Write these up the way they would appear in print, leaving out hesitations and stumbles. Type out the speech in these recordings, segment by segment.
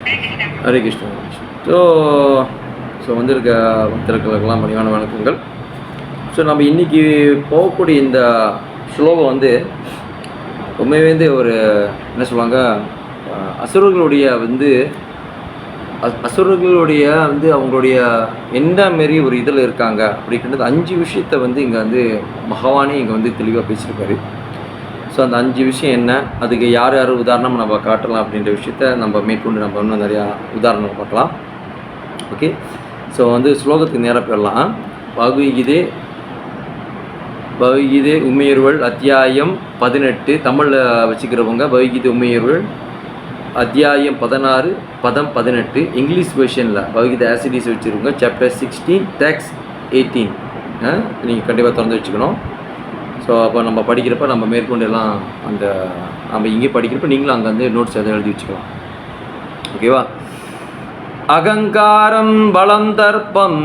Hare Krishna. So so வந்திருக்க பக்தர்களுக்கெல்லாம் பணிவான வணக்கங்கள். ஸோ நம்ம இன்றைக்கி போகக்கூடிய இந்த ஸ்லோகம் வந்து உண்மையே ஒரு என்ன சொல்லுவாங்க, அசுரர்களுடைய அசுரர்களுடைய அவங்களுடைய எந்த மாரி ஒரு இதில் இருக்காங்க அப்படின்றது 5 விஷயத்தை இங்கே பகவானே இங்கே தெளிவாக பேசியிருக்காரு. ஸோ அந்த 5 விஷயம் என்ன, அதுக்கு யார் யார் உதாரணம் நம்ம காட்டலாம் அப்படின்ற விஷயத்த நம்ம மேற்கொண்டு நம்ம இன்னும் நிறையா உதாரணம் பார்க்கலாம். ஓகே, ஸோ ஸ்லோகத்துக்கு நேராக போயிடலாம். பகவத்கீதை உண்மையுருவல் அத்தியாயம் 18 தமிழில் வச்சுக்கிறவங்க பகவத்கீதை உண்மையுருவல் அத்தியாயம் 16 பதம் 18. இங்கிலீஷ் வெர்ஷனில் பகவத்கீதை ஆசிடிஸ் வச்சுருக்கோங்க. சாப்டர் 16 டெக்ஸ்ட் 18 நீங்கள் கண்டிப்பாக திறந்து வச்சுக்கணும். ஸோ அப்போ நம்ம படிக்கிறப்ப நம்ம மேற்கொண்டு எல்லாம் நம்ம இங்கே படிக்கிறப்ப நீங்களும் அங்கே நோட்ஸ் எதாவது எழுதி வச்சுக்கலாம். ஓகேவா? அகங்காரம் பலம் தர்ப்பம்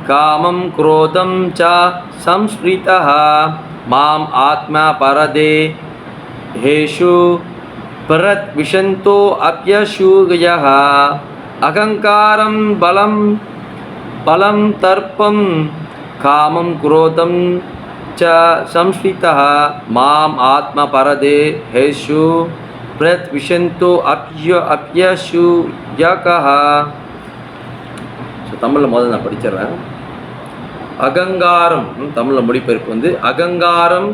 காமம் குரோதம் ச சம்ஸ்ரிதः மாம் ஆத்மா பரதே ஹேஷு பரத் விஷந்தோ அப்யசூயः. அகங்காரம் பலம் தர்ப்பம் காமம் குரோதம் च संस्थितः माम आत्मा परदे हेषु प्रत्विषन्तो अप्यसूयकः. ஸோ தமிழில் முதல்ல நான் படிச்சிடுறேன். அகங்காரம் தமிழில் மொழிபெயர்ப்பு அகங்காரம்,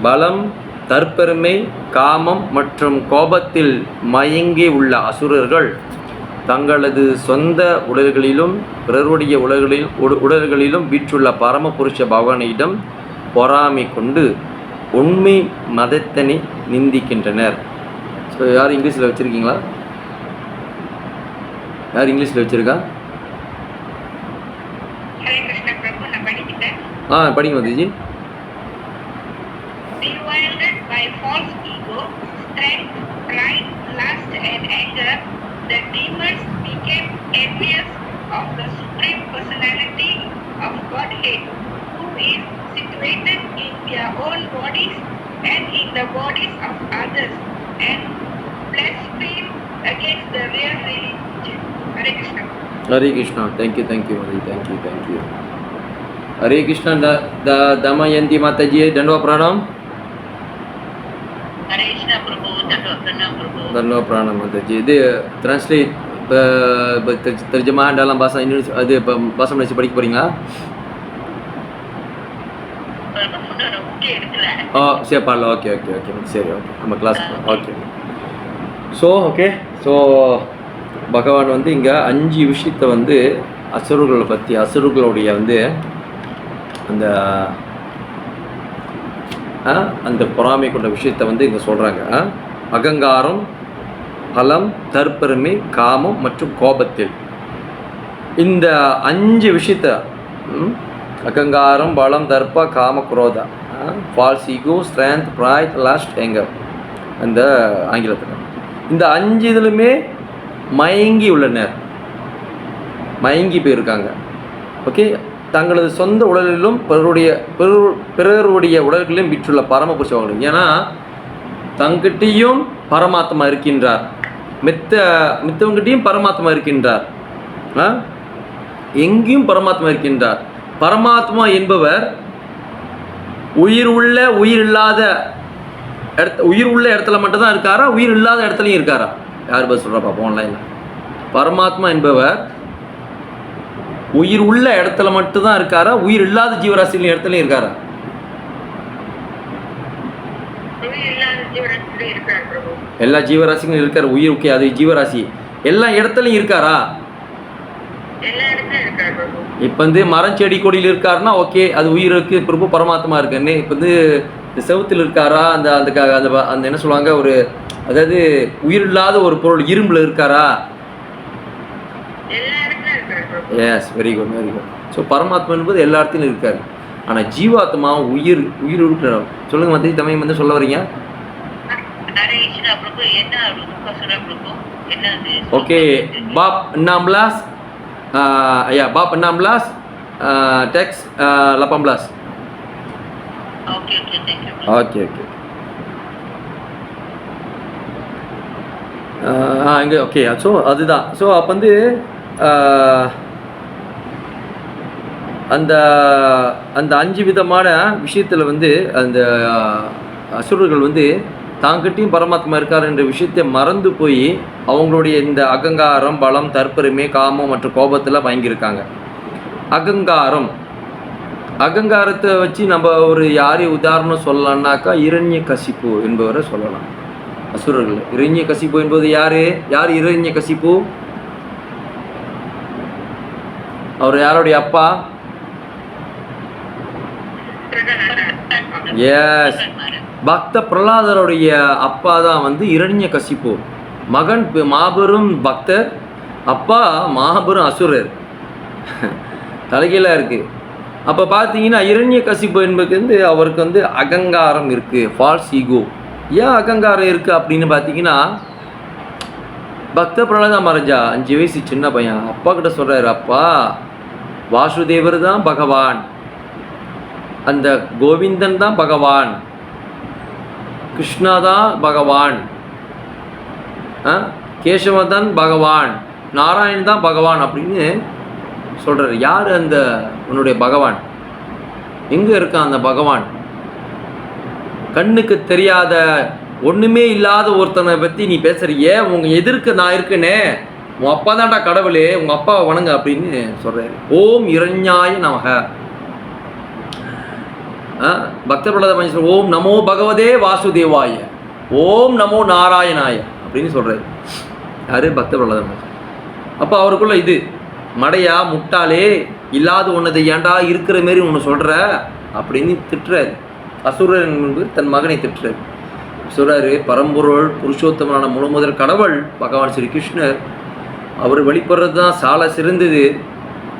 பலம், தற்பெருமை, காமம் மற்றும் கோபத்தில் மயங்கி உள்ள அசுரர்கள் தங்களது சொந்த உடல்களிலும் பிறருடைய உடல்களிலும் வீற்றுள்ள பரமபுருஷ பகவானிடம் பொறாமை கொண்டு உண்மை மதத்தினை நிந்திக்கின்றனர். ஸோ யார் இங்கிலீஷில் வச்சுருக்கீங்களா? யார் இங்கிலீஷில் வச்சுருக்கா? படிங்க மதிஜி. The demons became envious of the Supreme Personality of Godhead, who is situated in their own bodies and in the bodies of others, and blaspheme against the real religion. Hare Krishna. Hare Krishna. Thank you, Madi. Thank you. Hare Krishna. Damayanti Mataji, Dandava Pranam. Hare Krishna Prabhu, Dandava Pranam Prabhu. Dandava Pranam Mataji. Dia translate terjemahan dalam bahasa Indonesia, ada bahasa Malaysia படிக்க போறீங்களா? சேப்பால. Okay சரி, okay நம்ம class. Okay. So பகவான் இங்கே 5 விஷயத்தை அசுரர்களை பற்றி, அசுரர்களுடைய அந்த பொறாமை கொண்ட விஷயத்தை இங்கே சொல்கிறாங்க. அகங்காரம், பலம், தற்பெருமை, காமம் மற்றும் கோபத்தில். இந்த 5 விஷயத்த அகங்காரம், பலம், தர்ப்ப, காம, குரோதா, false ego, strength, pride, lust, anger, அந்த ஆங்கிலத்தில் இந்த 5 இதுலையுமே மயங்கி உள்ளனர், மயங்கி போயிருக்காங்க. ஓகே, தங்களது சொந்த உடலிலும் பிறருடைய உடல்களிலும் விற்றுள்ள பரமபுருஷர்கள். ஏன்னா தங்கிட்டையும் பரமாத்மா இருக்கின்றார், மித்தவங்கிட்டையும் பரமாத்மா இருக்கின்றார், எங்கேயும் பரமாத்மா இருக்கின்றார். பரமாத்மா என்பவர் உயிர் உள்ள இடத்துல மட்டும்தான் இருக்காரா, உயிர் இல்லாத இடத்துலையும் இருக்காரா? யார் பஸ் சொல்கிறா பார்ப்போம் ஆன்லைனில். பரமாத்மா என்பவர் உயிர் உள்ள இடத்துல மட்டும்தான் இருக்காரா, உயிர் இல்லாத ஜீவராசிகளின் இடத்துலையும் இருக்காரா? எல்லா ஜீவராசிகளும் இருக்காரு. உயிர் ஓகே, அது ஜீவராசி எல்லா இடத்துலையும் இருக்காரா? இப்போ மரம் செடி கொடியில் இருக்காருன்னா ஓகே, அது உயிருக்கு பிரபு பரமாத்மா இருக்குன்னு. இப்போ இந்த செவுத்தில் இருக்காரா, அந்த அந்த அந்த என்ன சொல்லுவாங்க, ஒரு அதாவது உயிர் இல்லாத ஒரு பொருள் இரும்பில் இருக்காரா? S, very good. ஸோ பரமாத்மா என்பது எல்லா இடத்துலையும் இருக்காரு. ஆனால் ஜீவாத்மா உயிர் இருக்கிற. சொல்லுங்க மத்திய தமிழ் சொல்ல வரீங்க. Okay, bab 16 bab 16 teks 18. Oke. இங்கே ஓகே. ஸோ அதுதான். ஸோ அப்போ வந்து அந்த அந்த 5 விதமான விஷயத்தில் வந்து அந்த அசுரர்கள் வந்து தாங்கிட்டையும் பரமாத்மா இருக்கார் என்ற விஷயத்தை மறந்து போய் அவங்களுடைய இந்த அகங்காரம், பலம், தற்பெருமை, காமம் மற்றும் கோபத்தில் வாங்கியிருக்காங்க. அகங்காரத்தை வச்சு நம்ம ஒரு யாரையும் உதாரணம் சொல்லலாம்னாக்கா இரண்யகசிப்பு என்பவரை சொல்லலாம். அசுரர்கள். இரண்யகசிப்பு என்பது யார் இரண்யகசிப்பு? அவர் யாருடைய அப்பா? எஸ், பக்த பிரகலாதருடைய அப்பா தான் வந்து இரண்யகசிப்பு. மகன் மாபெரும் பக்தர், அப்பா மாபெரும் அசுரர். தலைகீழாக இருக்குது. அப்போ பார்த்தீங்கன்னா இரண்யகசிப்பு என்பதுக்கு வந்து அவருக்கு வந்து அகங்காரம் இருக்குது, ஃபால்ஸ் ஈகோ. ஏன் அகங்காரம் இருக்குது அப்படின்னு பார்த்தீங்கன்னா, பக்த பிரகலாத மகாராஜா 5 வயசு சின்ன பையன் அப்பா கிட்ட சொல்கிறாரு, அப்பா வாசுதேவர் தான் பகவான், அந்த கோவிந்தன் தான் பகவான், கிருஷ்ணா தான் பகவான், கேசவன் பகவான், நாராயணன் தான் பகவான் அப்படின்னு சொல்கிறார். யார் அந்த உன்னுடைய பகவான்? எங்கே இருக்கான் அந்த பகவான்? கண்ணுக்கு தெரியாத ஒன்றுமே இல்லாத ஒருத்தனை பற்றி நீ பேசுறியே, உங்கள் எதிர்க்க நான் இருக்கனே, உன் அப்பா தான்டா கடவுளே, உங்கள் அப்பாவை வணங்க அப்படின்னு சொல்கிறாரு. ஓம் இரண்யாய நமக. பக்த பிரகலாத மகேஸ்வரர் ஓம் நமோ பகவதே வாசுதேவாய, ஓம் நமோ நாராயணாய அப்படின்னு சொல்கிறாரு. யார்? பக்த பிரகலாத மகேஸ்வரர். அப்போ அவருக்குள்ள இது மடையா, முட்டாளே, இல்லாத ஒன்றதை ஏன்டா இருக்கிற மாரி ஒன்று சொல்கிற அப்படின்னு திட்டுறாரு. அசுரன் என்பது தன் மகனை திட்டுறாரு. சொல்கிறாரு, பரம்பொருள் புருஷோத்தமனான முதல் கடவுள் பகவான் ஸ்ரீ கிருஷ்ணர், அவர் வெளிப்படுறது தான் சால சிறந்தது.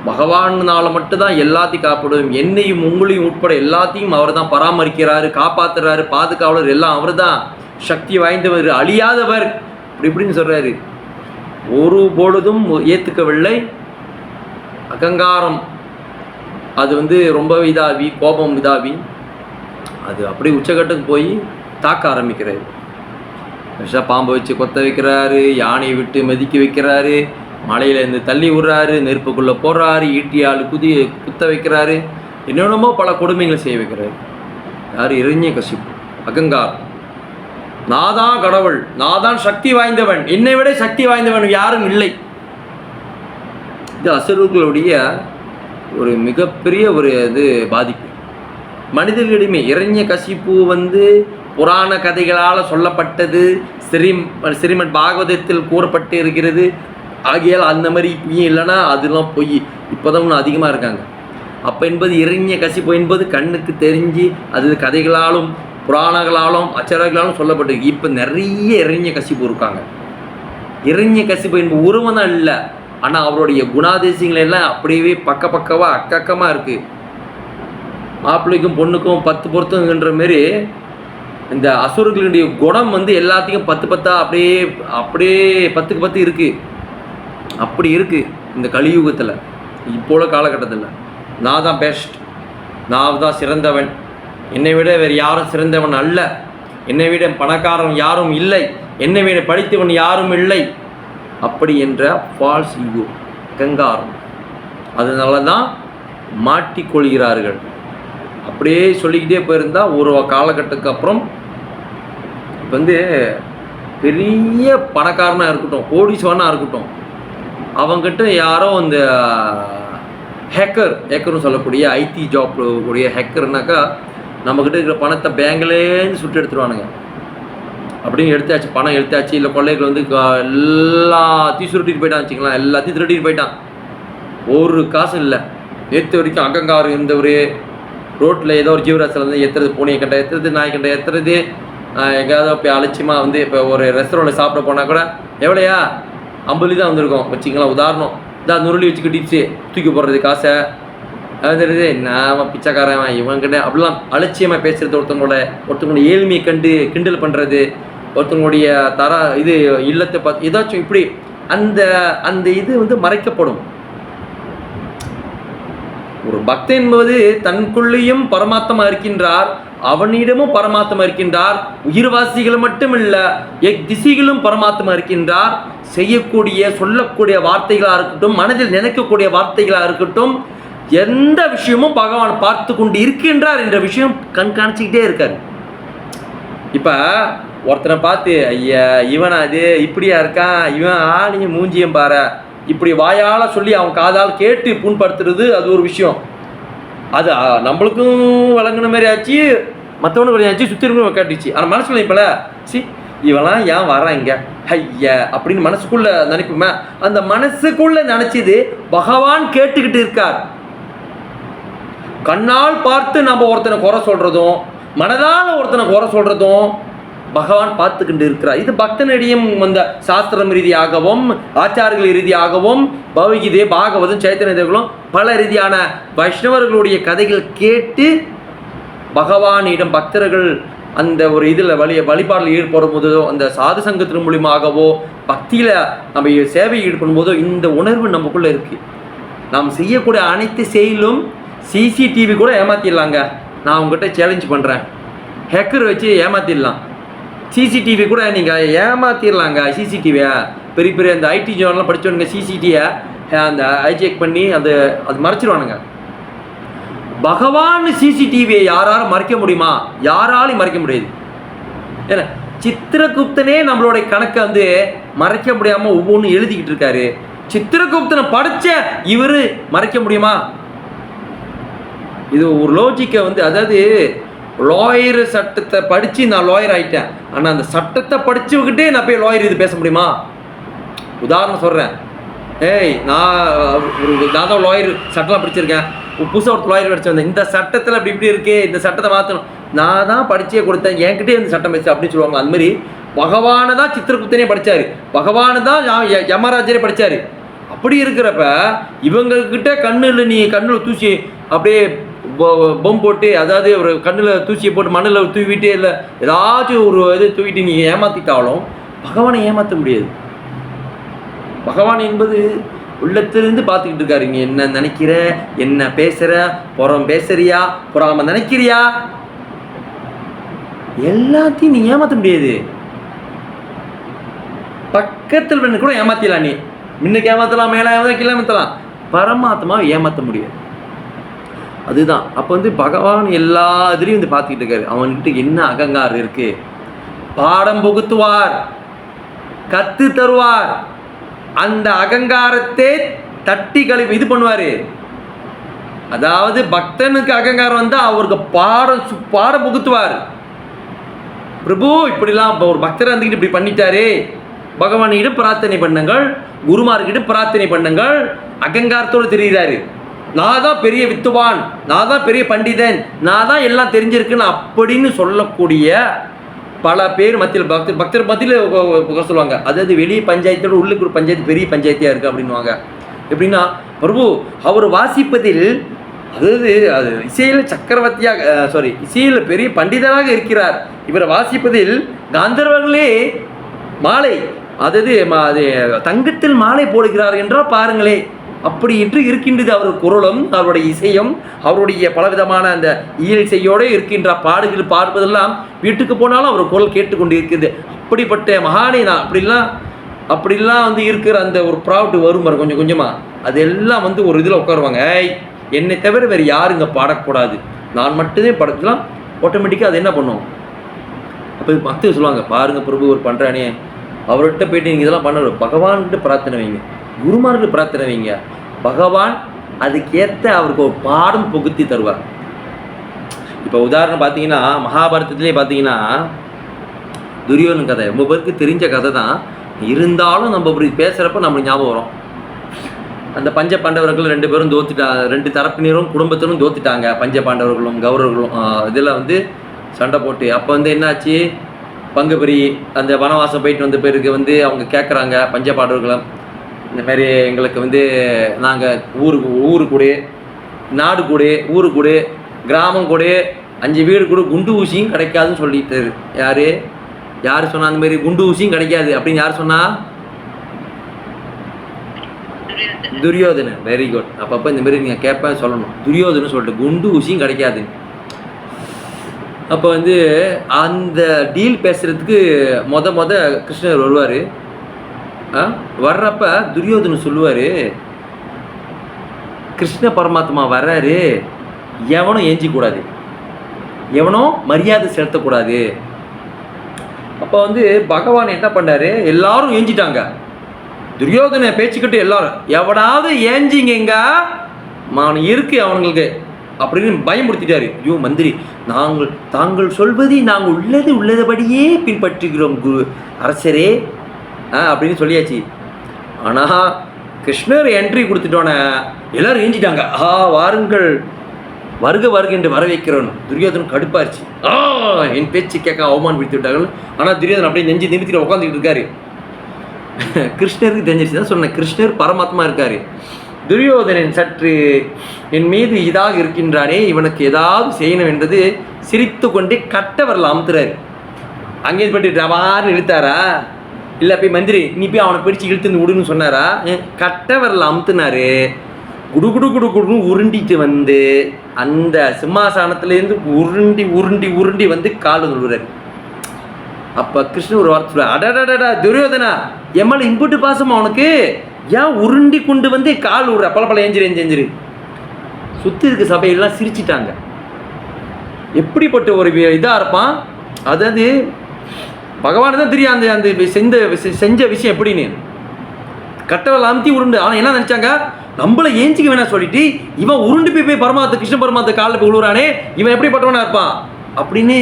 பகவானால் மட்டும்தான் எல்லாத்தையும் காப்பாடும், என்னையும் உங்களையும் உட்பட எல்லாத்தையும் அவர் தான் பராமரிக்கிறாரு, காப்பாற்றுறாரு, பாதுகாவலர், எல்லாம் அவர் தான், சக்தி வாய்ந்தவர், அழியாதவர், இப்படி இப்படின்னு சொல்கிறாரு. ஒரு பொழுதும் ஏற்றுக்கவில்லை. அகங்காரம் அது வந்து ரொம்ப இதாகி, கோபம் இதாகி, அது அப்படியே உச்சகட்டுக்கு போய் தாக்க ஆரம்பிக்கிறாரு. விஷா பாம்பை வச்சு கொத்த வைக்கிறாரு, யானையை விட்டு மதிக்க வைக்கிறாரு, மலையிலேருந்து தள்ளி விடுறாரு, நெருப்புக்குள்ளே போடுறாரு, ஈட்டியால் குத்த வைக்கிறாரு, என்னென்னமோ பல கொடுமைகளை செய்ய வைக்கிறாரு. யார்? இரண்யகசிப்பு. அகங்காரம். நான் தான் கடவுள், நான் தான் சக்தி வாய்ந்தவன், என்னை விட சக்தி வாய்ந்தவன் யாரும் இல்லை. இது அசுரர்களுடைய ஒரு மிகப்பெரிய ஒரு இது பாதிப்பு மனிதர்களிடமே. இரண்யகசிப்பு வந்து புராண கதைகளால் சொல்லப்பட்டது, ஸ்ரீமத் பாகவதத்தில் கூறப்பட்டு இருக்கிறது. ஆகியால் அந்த மாதிரி இப்பயும் இல்லைன்னா அதெல்லாம் பொய். இப்போ தான் இன்னும் அதிகமாக இருக்காங்க. அப்போ என்பது இரண்யகசிப்பு என்பது கண்ணுக்கு தெரிஞ்சு அது கதைகளாலும் புராணங்களாலும் அச்சரங்களாலும் சொல்லப்பட்டு. இப்போ நிறைய இரண்யகசிப்பு இருக்காங்க. இரண்யகசிப்பு என்பது உருவம் தான் இல்லை, ஆனால் அவருடைய குணாதிசயங்கள் எல்லாம் அப்படியே பக்கமாக அக்கமாக இருக்குது. மாப்பிள்ளைக்கும் பொண்ணுக்கும் 10 பொருத்தங்கிற மாரி இந்த அசுரர்களுடைய குணம் வந்து எல்லாத்தையும் 10 அப்படியே 10க்கு 10 இருக்குது. அப்படி இருக்குது இந்த கலியுகத்தில், இப்போல காலகட்டத்தில். நான் தான் பெஸ்ட், நான் தான் சிறந்தவன், என்னை விட வேறு யாரும் சிறந்தவன் அல்ல, என்னை விட பணக்காரன் யாரும் இல்லை, என்னை விட படித்தவன் யாரும் இல்லை, அப்படி என்ற ஃபால்ஸ் ஈகோ, அகங்காரம். அதனால தான் மாட்டிக்கொள்கிறார்கள். அப்படியே சொல்லிக்கிட்டே போயிருந்தால் ஒரு காலகட்டத்துக்கு அப்புறம் வந்து பெரிய பணக்காரனாக இருக்கட்டும், கோடீஸ்வரனாக இருக்கட்டும், அவங்ககிட்ட யாரோ இந்த ஹேக்கர்னு சொல்லக்கூடிய ஐடி ஜாப் கூடிய ஹேக்கர்னாக்கா நம்மக்கிட்ட இருக்கிற பணத்தை பேங்க்லேருந்து சுட்டு எடுத்துருவானுங்க. அப்படின்னு எடுத்தாச்சு, பணம் எடுத்தாச்சு, இல்லை கொள்ளைகள் வந்து எல்லாத்தையும் சுருட்டிட்டு போயிட்டான் வச்சுக்கலாம், எல்லாத்தையும் திருட்டிட்டு போயிட்டான், ஒரு காசும் இல்லை. நேற்று வரைக்கும் அகங்காரம் இருந்தவர் ரோட்டில் ஏதோ ஒரு ஜீவராசில் வந்து எத்துறது, பூனையை கண்டை எத்துறது, நாய் கண்டை எத்துறது, எங்கேயாவது போய் அலட்சியமாக வந்து இப்போ ஒரு ரெஸ்டாரண்ட்டில் சாப்பிட போனால் கூட எவ்வளையா 50 தான் வந்திருக்கோம் வச்சுக்கலாம், உதாரணம். இதான் நுருளி வச்சு கட்டிடுச்சு தூக்கி போடுறது காசை, தெரியுது நான் பிச்சைக்காரன் இவங்கிட்ட அப்படிலாம் அலட்சியமாக பேசுகிறது, ஒருத்தவங்களோட ஏழ்மையை கண்டு கிண்டல் பண்ணுறது, ஒருத்தவங்களுடைய இது இல்லத்தை பார்த்து ஏதாச்சும் இப்படி அந்த இது வந்து மறைக்கப்படும். ஒரு பக்தன் என்பது தனக்குள்ளேயும் பரமாத்மா இருக்கின்றார், அவனிடமும் பரமாத்மா இருக்கின்றார். உயிர்வாசிகள் மட்டும் இல்ல, திசைகளும் பரமாத்மா இருக்கின்றார். செய்யக்கூடிய சொல்லக்கூடிய வார்த்தைகளாக இருக்கட்டும், மனதில் நினைக்கக்கூடிய வார்த்தைகளாக இருக்கட்டும், எந்த விஷயமும் பகவான் பார்த்து கொண்டு இருக்கின்றார் என்ற விஷயம் கண்காணிச்சுக்கிட்டே இருக்காரு. இப்போ ஒருத்தனை பார்த்து ஐயா இவன் அது இப்படியா இருக்கான், இவன் ஆளையும் மூஞ்சியம் பாரு, இப்படி வாயால் சொல்லி அவன் காதால் கேட்டு புண்படுத்துறது அது ஒரு விஷயம். அது நம்மளுக்கும் வழங்கின மாதிரி ஆச்சு, மற்றவனுக்கு ஆச்சு, சுற்றி இருக்கிறவங்க காட்டிச்சு. ஆனால் மனசுல இப்போல இவெல்லாம் ஏன் வரான் இங்கே ஐயா அப்படின்னு மனசுக்குள்ள நினைப்புமே. அந்த மனசுக்குள்ள நினைச்சது பகவான் கேட்டுக்கிட்டு இருக்கார். கண்ணால் பார்த்து நம்ம ஒருத்தனை குறை சொல்றதும், மனதால் ஒருத்தனை குறை சொல்றதும் பகவான் பார்த்துக்கிட்டு இருக்கிறார். இது பக்தனிடையும் வந்த சாஸ்திரம் ரீதியாகவும் ஆச்சாரங்கள் ரீதியாகவும் பகவத்கீதை பாகவதம் சைத்தன்யர்களும் பல ரீதியான வைஷ்ணவர்களுடைய கதைகள் கேட்டு பகவானிடம் பக்தர்கள் அந்த ஒரு இதில் வழிபாடில் ஈடுபடும் போதோ, அந்த சாது சங்கத்தின் மூலியமாகவோ, பக்தியில் நம்ம சேவை ஈடுபடும் போதோ இந்த உணர்வு நமக்குள்ளே இருக்குது. நாம் செய்யக்கூடிய அனைத்து செயலும் சிசிடிவி கூட ஏமாற்றிடலாங்க. நான் உங்கள்கிட்ட சேலஞ்ச் பண்ணுறேன், ஹேக்கர் வச்சு ஏமாற்றிடலாம். சிசிடிவி கூட நீங்கள் ஏமாற்றிடலாங்க. சிசிடிவியை பெரிய பெரிய அந்த ஐடி ஜோன்லாம் படித்தவனுங்க சிசிடிவியை அந்த ஹைஜெக் பண்ணி அது மறைச்சிடுவானுங்க. பகவான் சிசிடிவியை யாராலும் மறைக்க முடியுமா? யாராலையும் மறைக்க முடியாது. ஏன்னா சித்திரகுப்தனே நம்மளுடைய கணக்கை வந்து மறைக்க முடியாமல் ஒவ்வொன்றும் எழுதிக்கிட்டு இருக்காரு. சித்திரகுப்தனை படித்த இவர் மறைக்க முடியுமா? இது ஒரு லாஜிக்கை வந்து, அதாவது லாயர் சட்டத்தை படித்து நான் லாயர் ஆகிட்டேன், ஆனால் அந்த சட்டத்தை படிச்சுக்கிட்டே நான் போய் லாயர் இது பேச முடியுமா? உதாரணம் சொல்கிறேன். நான் தான் லாயர் சட்டம்லாம் படிச்சிருக்கேன், புதுசாக ஒரு லாயர் படிச்சு வந்தேன், இந்த சட்டத்தில் அப்படி இப்படி இருக்கே, இந்த சட்டத்தை மாற்றணும், நான் தான் படிச்சே கொடுத்தேன், என்கிட்டே இந்த சட்டம் வச்சு அப்படின்னு சொல்லுவாங்க. அது மாதிரி பகவானை தான் சித்திரகுப்தனே படித்தார், பகவானை தான் யமராஜரே படித்தார். அப்படி இருக்கிறப்ப இவங்கக்கிட்ட கண்ணில் தூசி அப்படியே பொம் போட்டு, அதாவது ஒரு கண்ணில் தூசியை போட்டு மண்ணில் தூவிட்டு, இல்லை ஏதாச்சும் ஒரு இது தூவிட்டு நீங்கள் ஏமாற்றிட்டாலும் பகவானை ஏமாற்ற முடியாது. பகவான் என்பது உள்ளத்திலிருந்து பார்த்துக்கிட்டு இருக்காரு. நீ என்ன நினைக்கிற, என்ன பேசுகிற, புறம் பேசுறியா, புறாம நினைக்கிறியா, எல்லாத்தையும் நீ ஏமாற்ற முடியாது. பக்கத்தில் வேணும் கூட ஏமாத்திடலாம், நீ முன்னுக்கு ஏமாற்றலாம், மேலே கீழே ஏமாற்றலாம், பரமாத்மாவை ஏமாற்ற முடியாது. அதுதான் அப்போ வந்து பகவான் எல்லா இதுலேயும் வந்து பார்த்துக்கிட்டு இருக்காரு. அவன்கிட்ட என்ன அகங்காரம் இருக்கு, பாடம் புகுத்துவார், கத்து தருவார், அந்த அகங்காரத்தை தட்டி கழிவு இது பண்ணுவார். அதாவது பக்தனுக்கு அகங்காரம் வந்தால் அவருக்கு பாடம் புகுத்துவார். பிரபு இப்படிலாம் ஒரு பக்தரை வந்துக்கிட்டு இப்படி பண்ணிட்டாரே, பகவானிடம் பிரார்த்தனை பண்ணுங்கள், குருமார்கிட்ட பிரார்த்தனை பண்ணுங்கள். அகங்காரத்தோடு தெரிகிறாரு, நான் தான் பெரிய வித்துவான், நான் தான் பெரிய பண்டிதன், நான் தான் எல்லாம் தெரிஞ்சிருக்குன்னு அப்படின்னு சொல்லக்கூடிய பல பேர் மத்தியில் பக்தர் மத்தியில் சொல்லுவாங்க. அதாவது வெளியே பஞ்சாயத்தோட உள்ளுக்கு ஒரு பஞ்சாயத்து பெரிய பஞ்சாயத்தியாக இருக்குது அப்படின்வாங்க. எப்படின்னா, பிரபு அவர் வாசிப்பதில், அதாவது அது இசையில் சக்கரவர்த்தியாக இசையில் பெரிய பண்டிதராக இருக்கிறார், இவரை வாசிப்பதில் காந்தர்வர்களே மாலை, அதாவது தங்கத்தில் மாலை போடுகிறார் என்றால் பாருங்களே, அப்படி என்று இருக்கின்றது அவர் குரலும், அவருடைய இசையும், அவருடைய பலவிதமான அந்த இசையோடு இருக்கின்ற பாடுகள் பார்ப்பதெல்லாம் வீட்டுக்கு போனாலும் அவர் குரல் கேட்டுக்கொண்டு இருக்குது. அப்படிப்பட்ட மகானே நான் அப்படிலாம் வந்து இருக்கிற அந்த ஒரு ப்ராப்ட் வரும் பாரு கொஞ்சம் கொஞ்சமாக, அதெல்லாம் வந்து ஒரு இதில் உட்காருவாங்க. என்னை தவிர வேறு யாரும் இங்கே பாடக்கூடாது, நான் மட்டுமே பாடலாம். ஆட்டோமேட்டிக்காக அது என்ன பண்ணும், அப்போ பக்தர் சொல்லுவாங்க, பாருங்கள் பிரபு ஒரு பண்ணுறானே, அவர்கிட்ட போயிட்டு நீங்கள் இதெல்லாம் பண்ண, பகவான்கிட்ட பிரார்த்தனை வைங்க, குருமார்கள் பிரார்த்தனை வைங்க, பகவான் அதுக்கேற்ற அவருக்கு ஒரு பாடம் புகுத்தி தருவார். இப்போ உதாரணம் பார்த்தீங்கன்னா, மகாபாரதத்திலே பார்த்தீங்கன்னா துரியோதன கதை ரொம்ப பேருக்கு தெரிஞ்ச கதை தான், இருந்தாலும் நம்ம இப்படி பேசுகிறப்ப நம்மளுக்கு ஞாபகம் வரும். அந்த பஞ்ச பாண்டவர்கள் 2 பேரும் தோத்துட்டாங்க, 2 தரப்பினரும் குடும்பத்திலும் தோத்துட்டாங்க, பஞ்ச பாண்டவர்களும் கௌரவர்களும் இதில் வந்து சண்டை போட்டு. அப்போ வந்து என்னாச்சு, பங்குபெரி அந்த வனவாசம் போயிட்டு வந்த பேருக்கு வந்து அவங்க கேட்குறாங்க பஞ்ச பாண்டவர்களும், இந்த மாதிரி எங்களுக்கு வந்து நாங்கள் ஊரு கூட, நாடு கூட, ஊரு கூட, கிராமம் கூட, 5 வீடு கூட குண்டு ஊசியும் கிடைக்காதுன்னு சொல்லிட்டு. யார் சொன்னா அந்த மாதிரி குண்டு ஊசியும் கிடைக்காது அப்படின்னு யார் சொன்னா? துரியோதனன். Very good. அப்பப்போ இந்த மாதிரி நீங்கள் கேட்பேன் சொல்லணும், துரியோதனன் சொல்லிட்டு குண்டு ஊசியும் கிடைக்காது. அப்போ வந்து அந்த டீல் பேசுகிறதுக்கு மொத கிருஷ்ணர் வருவார். வர்றப்ப துரியோதனன் சொல்லுவார், கிருஷ்ண பரமாத்மா வர்றாரு, எவனும் ஏஞ்சிக்கூடாது, எவனும் மரியாதை செலுத்தக்கூடாது. அப்போ வந்து பகவான் என்ன பண்ணாரு, எல்லாரும் ஏஞ்சிட்டாங்க. துரியோதனை பேச்சுக்கிட்டு எல்லாரும் எவனாவது ஏஞ்சிங்க இருக்கு அவங்களுக்கு அப்படின்னு பயமுறுத்திட்டாரு. ஐயோ மந்திரி, தாங்கள் சொல்வதை நாங்கள் உள்ளதபடியே பின்பற்றுகிறோம் குரு அரசரே அப்படின்னு சொல்லியாச்சு. ஆனால் கிருஷ்ணர் என்ட்ரி கொடுத்துட்டோன்னே எல்லாரும் ஏஞ்சிட்டாங்க. வாருங்கள், வருக என்று வர வைக்கிறோம். துரியோதனன் கடுப்பாயிருச்சு. என் பேச்சு கேட்க அவமானப்படுத்தி விட்டார்கள். ஆனால் துரியோதனன் அப்படியே நெஞ்சு நிறுத்திட்டு உட்காந்துக்கிட்டு இருக்காரு. கிருஷ்ணருக்கு தெரிஞ்சிருச்சு தான் சொன்னேன், கிருஷ்ணர் பரமாத்மா இருக்காரு. துரியோதனன் சற்று என் மீது இதாக இருக்கின்றானே, இவனுக்கு ஏதாவது செய்யணும் என்றது சிரித்து கொண்டே கட்ட வரல அமுத்துறாரு. அங்கே போய்ட்டு டபார்னு இழுத்தாரா, இல்லை போய் மந்திரி நீ போய் அவனை பிடிச்சி இழுத்து விடுன்னு சொன்னாரா, கட்ட வரல அமுத்துனாரு. குடு குடு குடு குடுன்னு உருண்டிட்டு வந்து அந்த சிம்மாசனத்துலேருந்து உருண்டி வந்து கால் விழுறாரு. அப்போ கிருஷ்ணன் ஒரு வார்த்தை சொல்ல, அடடடா துரியோதனா, எம்மால் இம்புட்டு பாசமா அவனுக்கு, ஏன் உருண்டி கொண்டு வந்து கால் விடுற, பல எஞ்சிரு. சுற்றி இருக்க சபையெல்லாம் சிரிச்சிட்டாங்க. எப்படிப்பட்ட ஒரு இதாக இருப்பான். அதாவது பகவான் தான் தெரியும் அந்த அந்த செஞ்ச விஷயம் எப்படின்னு. கட்டவல் அமுத்தி உருண்டு. ஆனால் என்ன நினச்சாங்க, நம்மளை ஏஞ்சிக்க வேணாம் சொல்லிட்டு இவன் உருண்டு போய் பரமாத்த கிருஷ்ண பரமாத்த காலில் போய் விழுவுறானே, இவன் எப்படிப்பட்டவனா இருப்பான் அப்படின்னு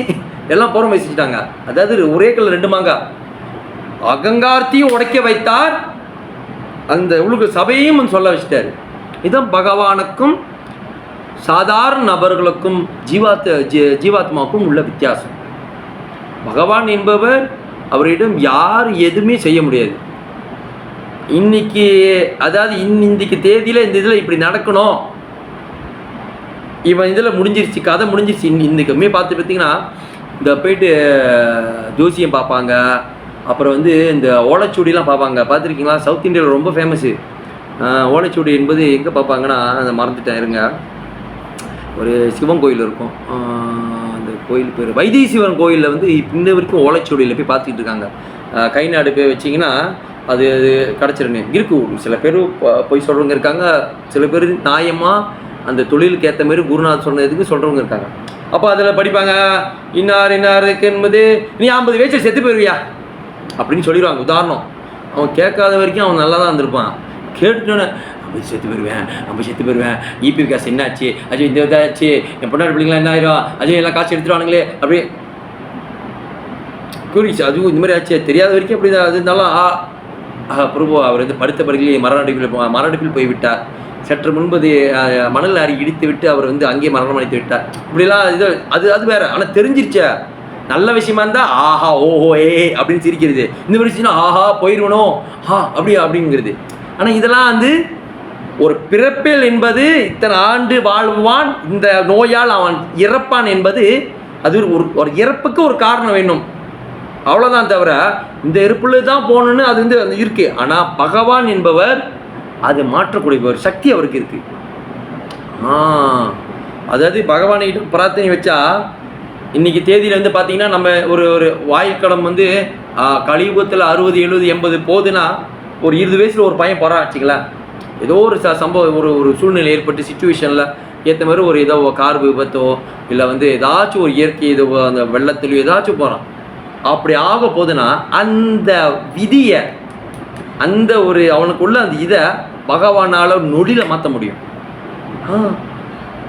எல்லாம் புறம் வச்சுட்டாங்க. அதாவது ஒரே கல்ல ரெண்டு மாங்காய். அகங்காரத்தையும் உடைக்க வைத்தார், அந்த உலக சபையையும் சொல்ல வச்சிட்டாரு. இதுதான் பகவானுக்கும் சாதாரண நபர்களுக்கும் ஜீவாத்மாவுக்கும் உள்ள வித்தியாசம். பகவான் என்பவர், அவரிடம் யார் எதுவுமே செய்ய முடியாது. இன்னைக்கு அதாவது இன்னைக்கு தேதியில் இந்த இதில் இப்படி நடக்கணும், இவன் இதில் முடிஞ்சிருச்சு, கதை முடிஞ்சிருச்சு. இன்றைக்குமே பார்த்து பார்த்தீங்கன்னா இந்த போயிட்டு ஜோசியம் பார்ப்பாங்க, அப்புறம் வந்து இந்த ஓலைச்சுவடிலாம் பார்ப்பாங்க. பார்த்துருக்கீங்களா? சவுத் இந்தியாவில் ரொம்ப ஃபேமஸ்ஸு ஓலைச்சுவடி என்பது. எங்கே பார்ப்பாங்கன்னா, அதை மறந்துட்டேன் இருங்க, ஒரு சிவன் கோயில் இருக்கும், அந்த கோயில் பேர் வைத்தீஸ்வரன் கோயிலில் வந்து இன்ன வரைக்கும் ஓலைச்சுவடியில் போய் பார்த்துக்கிட்டு இருக்காங்க. கை நாடு போய் வச்சிங்கன்னா அது கிடச்சிருன்னு இருக்கும். சில பேர் போய் சொல்கிறவங்க இருக்காங்க, சில பேர் நியாயமாக அந்த தொழிலுக்கு ஏற்ற மாதிரி குருநாத் சொன்னதுக்கு சொல்கிறவங்க இருக்காங்க. அப்போ அதில் படிப்பாங்க, இன்னாருக்கு என்பது நீ 50 வயசில் செத்து போயிருவியா அப்படின்னு சொல்லிடுவாங்க. உதாரணம், அவன் கேட்காத வரைக்கும் அவன் நல்லா தான் இருந்திருப்பான். கேட்டுட்டோன்னே 50 செத்து போயிடுவேன், இபி காசு என்னாச்சு, அஜய் இந்த இதாச்சு, என் பொண்ணாடி பிள்ளைங்களாம் என்ன ஆயிரும், அஜய் எல்லாம் காசு எடுத்துருவானுங்களே அப்படியே கூறிச்சு. அதுவும் இந்த மாதிரி ஆச்சு, தெரியாத வரைக்கும் அப்படி தான். அது இருந்தாலும் பிரபு அவர் வந்து படுத்த பிறகு மரணடிப்பில் போய்விட்டார். சற்று முன்பது மணல் அரி இடித்து விட்டு அவர் வந்து அங்கேயே மரணம் அடைத்து விட்டார். இப்படிலாம் இது அது வேற. ஆனால் தெரிஞ்சிருச்சா, நல்ல விஷயமா இருந்தால் ஆஹா ஓஹோ அப்படின்னு சிரிக்கிறது. இந்த மாதிரி விஷயம் ஆஹா போயிடுவனும் அப்படிங்கிறது. ஆனால் இதெல்லாம் வந்து ஒரு பிறப்பில் என்பது இத்தனை ஆண்டு வாழ்வான், இந்த நோயால் அவன் இறப்பான் என்பது அது ஒரு இறப்புக்கு ஒரு காரணம் வேணும், அவ்வளோதான். தவிர இந்த இறப்புல தான் போகணுன்னு அது வந்து அந்த இருக்கு. ஆனால் பகவான் என்பவர் அது மாற்றக்கூடிய ஒரு சக்தி அவருக்கு இருக்கு. அதாவது பகவானிகிட்ட பிரார்த்தனை வச்சா, இன்னைக்கு தேதியில் வந்து பார்த்தீங்கன்னா நம்ம ஒரு வாயுக்கடம் வந்து கலியுகத்தில் 60, 70, 80 போகுதுன்னா, ஒரு 20 வயசில் ஒரு பையன் போகிறான் வச்சுக்கலாம். ஏதோ ஒரு சம்பவம், ஒரு சூழ்நிலை ஏற்பட்டு சுச்சுவேஷனில் ஏற்ற மாதிரி ஒரு ஏதோ கார் விபத்தோ இல்லை வந்து ஏதாச்சும் ஒரு இயற்கை ஏதோ அந்த வெள்ளத்திலையோ ஏதாச்சும் போகிறான். அப்படி ஆக போகுதுன்னா அந்த விதியை, அந்த ஒரு அவனுக்குள்ள அந்த இதை பகவானால் நொடியில் மாற்ற முடியும்.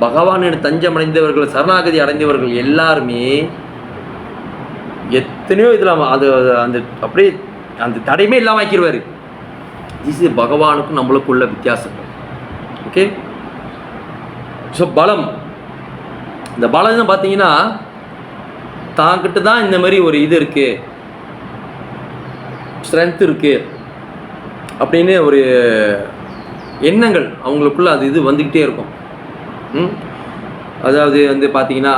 பகவானின் தஞ்சம் அடைந்தவர்கள், சரணாகதி அடைந்தவர்கள் எல்லாருமே எத்தனையோ இதில் அது அந்த அப்படியே அந்த தடையுமே இல்லாமல் ஆக்கிடுவார். இது பகவானுக்கும் நம்மளுக்குள்ள வித்தியாசம். ஓகே, ஸோ பலம், இந்த பலம் பார்த்தீங்கன்னா தாங்கிட்ட தான் இந்த மாதிரி ஒரு இது இருக்குது, ஸ்ட்ரென்த் இருக்குது அப்படின்னு ஒரு எண்ணங்கள் அவங்களுக்குள்ள அது இது வந்துக்கிட்டே இருக்கும். அதாவது வந்து பார்த்தீங்கன்னா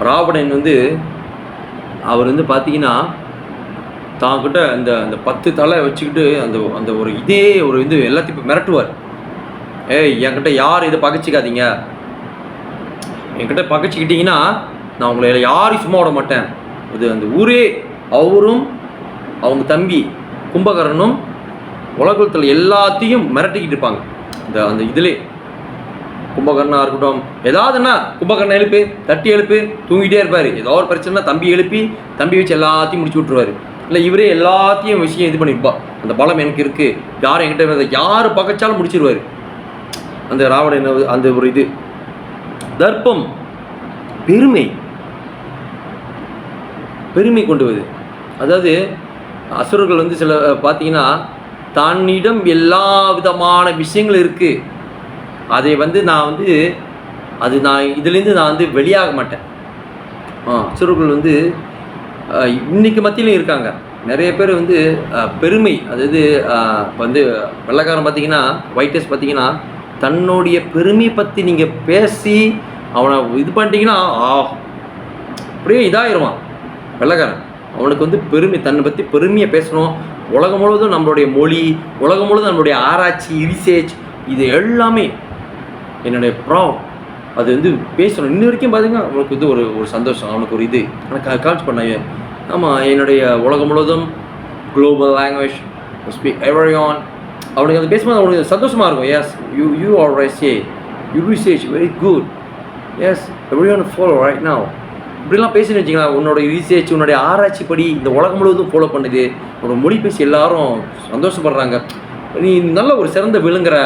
ராவணன் வந்து அவர் வந்து பார்த்தீங்கன்னா தாங்கிட்ட அந்த 10 தலை வச்சுக்கிட்டு அந்த ஒரு இதே ஒரு இது எல்லாத்தையும் மிரட்டுவார். என்கிட்ட யார் இதை பகைச்சிக்காதீங்க, என்கிட்ட பகைச்சிக்கிட்டிங்கன்னா நான் உங்களை யாரையும் சும்மா விட மாட்டேன். இது அந்த ஊரே அவரும் அவங்க தம்பி கும்பகர்ணனும் உலகத்தில் எல்லாத்தையும் மிரட்டிக்கிட்டு இருப்பாங்க. அந்த இதிலே கும்பகர்ணனாக இருக்கட்டும், ஏதாவதுன்னா கும்பகர்ணன் எழுப்பு, தட்டி எழுப்பு, தூங்கிட்டே இருப்பார். ஏதோ ஒரு பிரச்சனைனா தம்பி எழுப்பி தம்பி வச்சு எல்லாத்தையும் முடிச்சு விட்ருவார். இல்லை இவரே எல்லாத்தையும் விஷயம் இது பண்ணிப்பா, அந்த பலம் எனக்கு இருக்குது, யாரும் என்கிட்ட யார் பகைச்சாலும் முடிச்சிருவார். அந்த ராவணன் அந்த ஒரு இது தர்ப்பம், பெருமை கொண்டு வருது. அதாவது அசுரர்கள் வந்து சில பார்த்தீங்கன்னா தன்னிடம் எல்லா விதமான விஷயங்கள் இருக்குது, அதை வந்து நான் இதுலேருந்து நான் வந்து வெளியாக மாட்டேன். அசுரர்கள் வந்து இன்னைக்கு மத்தியிலும் இருக்காங்க. நிறைய பேர் வந்து பெருமை, அதாவது வந்து வெள்ளைக்காரன் பார்த்தீங்கன்னா ஒயிட்டர்ஸ் பார்த்தீங்கன்னா தன்னுடைய பெருமை பற்றி நீங்கள் பேசி அவனை இது பண்ணிட்டீங்கன்னா அப்படியே இதாகிடுவான் வெள்ளைக்காரன். அவனுக்கு வந்து பெருமை, தன்னை பற்றி பெருமையை பேசணும். உலகம் முழுவதும் நம்மளுடைய மொழி, உலகம் முழுவதும் நம்மளுடைய ஆராய்ச்சி, ரிசர்ச், இது எல்லாமே என்னுடைய ப்ராட், அது வந்து பேசணும். இன்ன வரைக்கும் பார்த்தீங்கன்னா அவனுக்கு வந்து ஒரு சந்தோஷம், அவனுக்கு ஒரு இது எனக்கு கால்ஸ் பண்ணாங்க. ஆமாம், என்னுடைய உலகம் முழுவதும் global language speak everyone, அவனுக்கு அது பேசும்போது அவனுக்கு சந்தோஷமாக இருக்கும். Yes you alright say you research very good, yes everyone follow right now. இப்படிலாம் பேசின்னு வச்சிங்களா, உன்னோட ரிசர்ச், உன்னுடைய ஆராய்ச்சி படி இந்த உலகம் முழுவதும் ஃபாலோ பண்ணுது, உன்னோட மொழி பேசி எல்லாரும் சந்தோஷப்படுறாங்க, நீ நல்ல ஒரு சிறந்த விழுங்குற.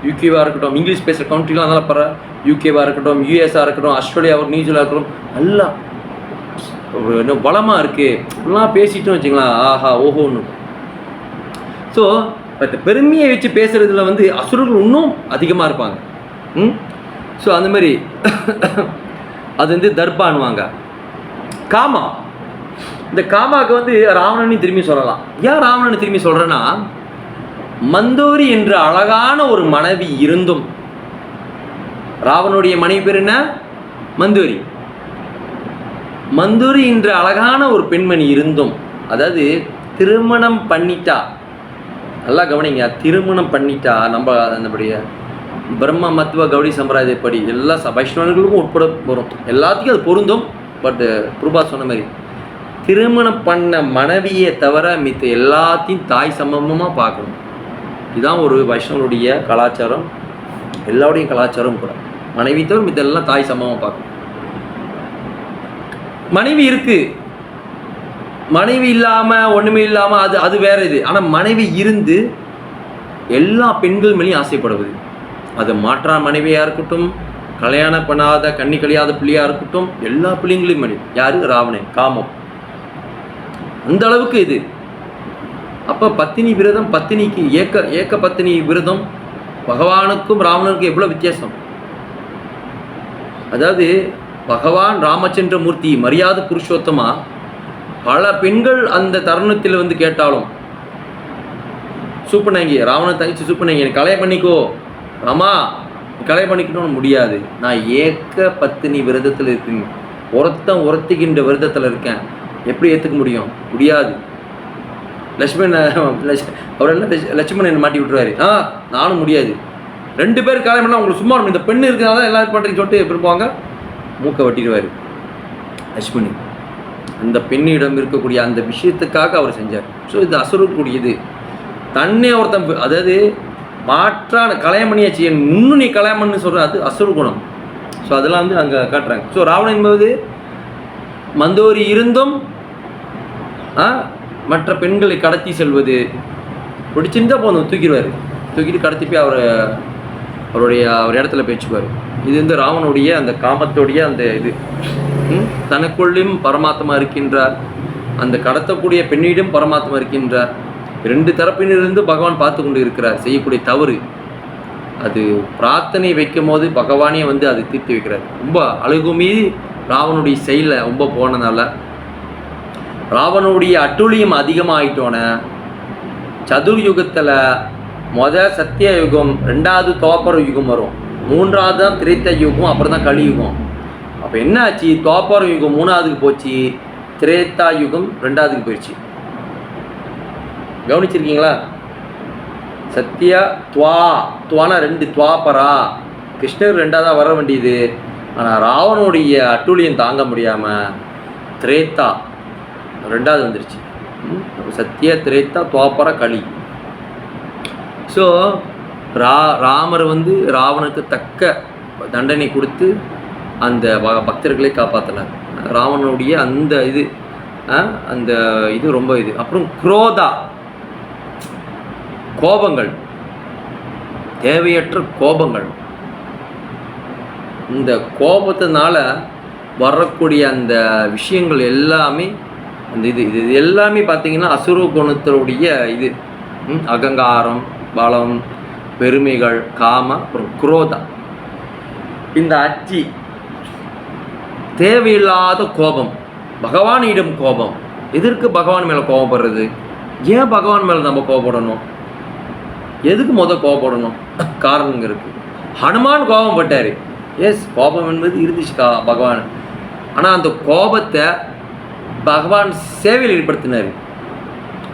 யூகேவாக இருக்கட்டும், இங்கிலீஷ் பேசுகிற கண்ட்ரிலாம் நல்லா படுற, யூகேவாக இருக்கட்டும், யூஎஸ்ஆ இருக்கட்டும், ஆஸ்திரேலியாவும் நியூசிலாக இருக்கட்டும், நல்லா ஒரு இன்னும் பலமாக இருக்குது. இப்படிலாம் பேசிட்டோம் வச்சிங்களா, ஆஹா ஓஹோன்னு. ஸோ இப்போ பெருமையை வச்சு பேசுகிறதுல வந்து அசுரர்கள் இன்னும் அதிகமாக இருப்பாங்க. ஸோ அந்த மாதிரி அது வந்து தர்பான்வாங்க. காமா, இந்த காமாவுக்கு வந்து ராவணனையும் திரும்பி சொல்லலாம். ஏன் ராவணனை திரும்பி சொல்கிறேன்னா, மந்தோரி என்ற அழகான ஒரு மனைவி இருந்தும், ராவனுடைய மனைவி பேர் என்ன? மந்தோரி. மந்தோரி என்ற அழகான ஒரு பெண்மணி இருந்தும், அதாவது திருமணம் பண்ணிட்டா, நல்லா கவனிங்க, திருமணம் பண்ணிட்டா நம்ம நம்முடைய பிரம்ம மத்துவ கௌடி சம்பிரதாயப்படி எல்லா வைஷ்ணவர்களுக்கும் உட்பட வரும், எல்லாத்துக்கும் அது பொருந்தும். பட் பிரபா சொன்ன மாதிரி திருமணம் பண்ண மனைவியை தவிர மித்த எல்லாத்தையும் தாய் சமமாக பார்க்கணும். இதுதான் ஒரு வைஷ்ணவனுடைய கலாச்சாரம், எல்லாருடைய கலாச்சாரம் கூட. மனைவி தவிர மித்த எல்லாம் தாய் சமமாக பார்க்கணும். மனைவி இருக்குது, மனைவி இல்லாமல் ஒன்றுமே இல்லாமல் அது வேறு இது. ஆனால் மனைவி இருந்து எல்லா பெண்கள் மேலேயும் ஆசைப்படுவது, அது மாற்றா மனைவியாக இருக்கட்டும், கல்யாணம் பண்ணாத கண்ணி கழியாத பிள்ளையாக இருக்கட்டும், எல்லா பிள்ளைங்களையும் மனைவி யார்? ராவணன், காமம் அந்த அளவுக்கு இது. அப்போ பத்தினி விரதம், பத்தினிக்கு ஏக்க பத்தினி விரதம், பகவானுக்கும் ராவணனுக்கும் எவ்வளோ வித்தியாசம். அதாவது பகவான் ராமச்சந்திரமூர்த்தி மரியாதை புருஷோத்தமா பல பெண்கள் அந்த தருணத்தில் வந்து கேட்டாலும், சூப்பனாங்கி ராவணன் தங்கச்சி சூப்பனாங்கி எனக்கு கல்யாணம் பண்ணிக்கோ ராமா, கல்யாணம் பண்ணிக்கணும்னு முடியாது, நான் ஏக்க பத்தினி விரதத்தில் இருக்கேன், ஒருத்திக்கின்ற விரதத்தில் இருக்கேன், எப்படி ஏற்றுக்க முடியும்? முடியாது. லட்சுமணன் அவர் என்ன லட்சுமணன் என்ன மாட்டி விட்டுருவாரு, நானும் முடியாது. 2 பேர் கல்யாணம் பண்ணால் உங்களுக்கு சும்மா இந்த பெண்ணு இருக்கிறனால எல்லாரும் பண்ணுறீங்கன்னு சொல்லிட்டு எப்படி இருப்பாங்க, மூக்கை வெட்டிடுவார் லட்சுமணி. அந்த பெண்ணிடம் இருக்கக்கூடிய அந்த விஷயத்துக்காக அவர் செஞ்சார். ஸோ இது அசுரக்கூடியது. தன்னை ஒருத்தன், அதாவது மாற்றான கல்யாணம் பண்ணியாச்சு, இன்னும் நீ கல்யாணம் பண்ணு சொல்கிற, அது அசுர குணம். ஸோ அதெல்லாம் வந்து அங்கே காட்டுறாங்க. ஸோ ராவணன் என்பது மந்தோரி இருந்தும் மற்ற பெண்களை கடத்தி செல்வது, பிடிச்சிருந்தா போதும் தூக்கிட்டு கடத்தி போய் அவருடைய இடத்துல பேச்சுப்பார். இது வந்து ராவனுடைய அந்த காமத்துடைய அந்த இது. தனக்குள்ளும் பரமாத்மா இருக்கின்றார், அந்த கடத்தக்கூடிய பெண்ணிடம் பரமாத்மா இருக்கின்றார். 2 தரப்பினிலிருந்து பகவான் பார்த்து கொண்டு இருக்கிறார். செய்யக்கூடிய தவறு அது பிரார்த்தனை வைக்கும் போது பகவானே வந்து அதை தீர்த்து வைக்கிறார். ரொம்ப அழுகுமீறி ராவனுடைய செயலில் ரொம்ப போனதால ராவனுடைய அட்டுழியம் அதிகமாகிட்டோன்னே சதுர்யுகத்தில் சத்திய யுகம், 2வது தோப்பர யுகம் வரும், 3வது தான் திரேத்த யுகம், அப்புறம் தான் கலியுகம். அப்போ என்ன ஆச்சு? தோப்பர யுகம் 3வதுக்கு போச்சு, திரேத்தா யுகம் 2வதுக்கு போயிடுச்சு. கவனிச்சிருக்கீங்களா? சத்யா துவானா 2 துவாபரா, கிருஷ்ணர் 2வதாக வர வேண்டியது, ஆனால் ராவனுடைய அட்டூழியம் தாங்க முடியாமல் திரேத்தா ரெண்டாவது வந்துருச்சு. சத்திய திரேத்தா துவாபர கலி. ஸோ ராமர் வந்து ராவனுக்கு தக்க தண்டனை கொடுத்து அந்த பக்தர்களை காப்பாற்றினார். ராவனுடைய அந்த இது அந்த இது ரொம்ப இது. அப்புறம் குரோதா, கோபங்கள், தேவையற்ற கோபங்கள். இந்த கோபத்தினால வரக்கூடிய அந்த விஷயங்கள் எல்லாமே அந்த இது இது எல்லாமே பார்த்தீங்கன்னா அசுர குணத்தினுடைய இது. அகங்காரம், பலம், பெருமைகள், காம, அப்புறம் குரோதா. இந்த 5 தேவையில்லாத கோபம், பகவானிடம் கோபம். எதற்கு பகவான் மேலே கோபப்படுறது? ஏன் பகவான் மேலே நம்ம கோபப்படணும்? எதுக்கு கோபப்படணும்? காரணங்க இருக்குது. ஹனுமான் கோபப்பட்டார். எஸ், கோபம் என்பது இருந்துச்சு பகவான். ஆனால் அந்த கோபத்தை பகவான் சேவையில் ஈடுபடுத்தினார்.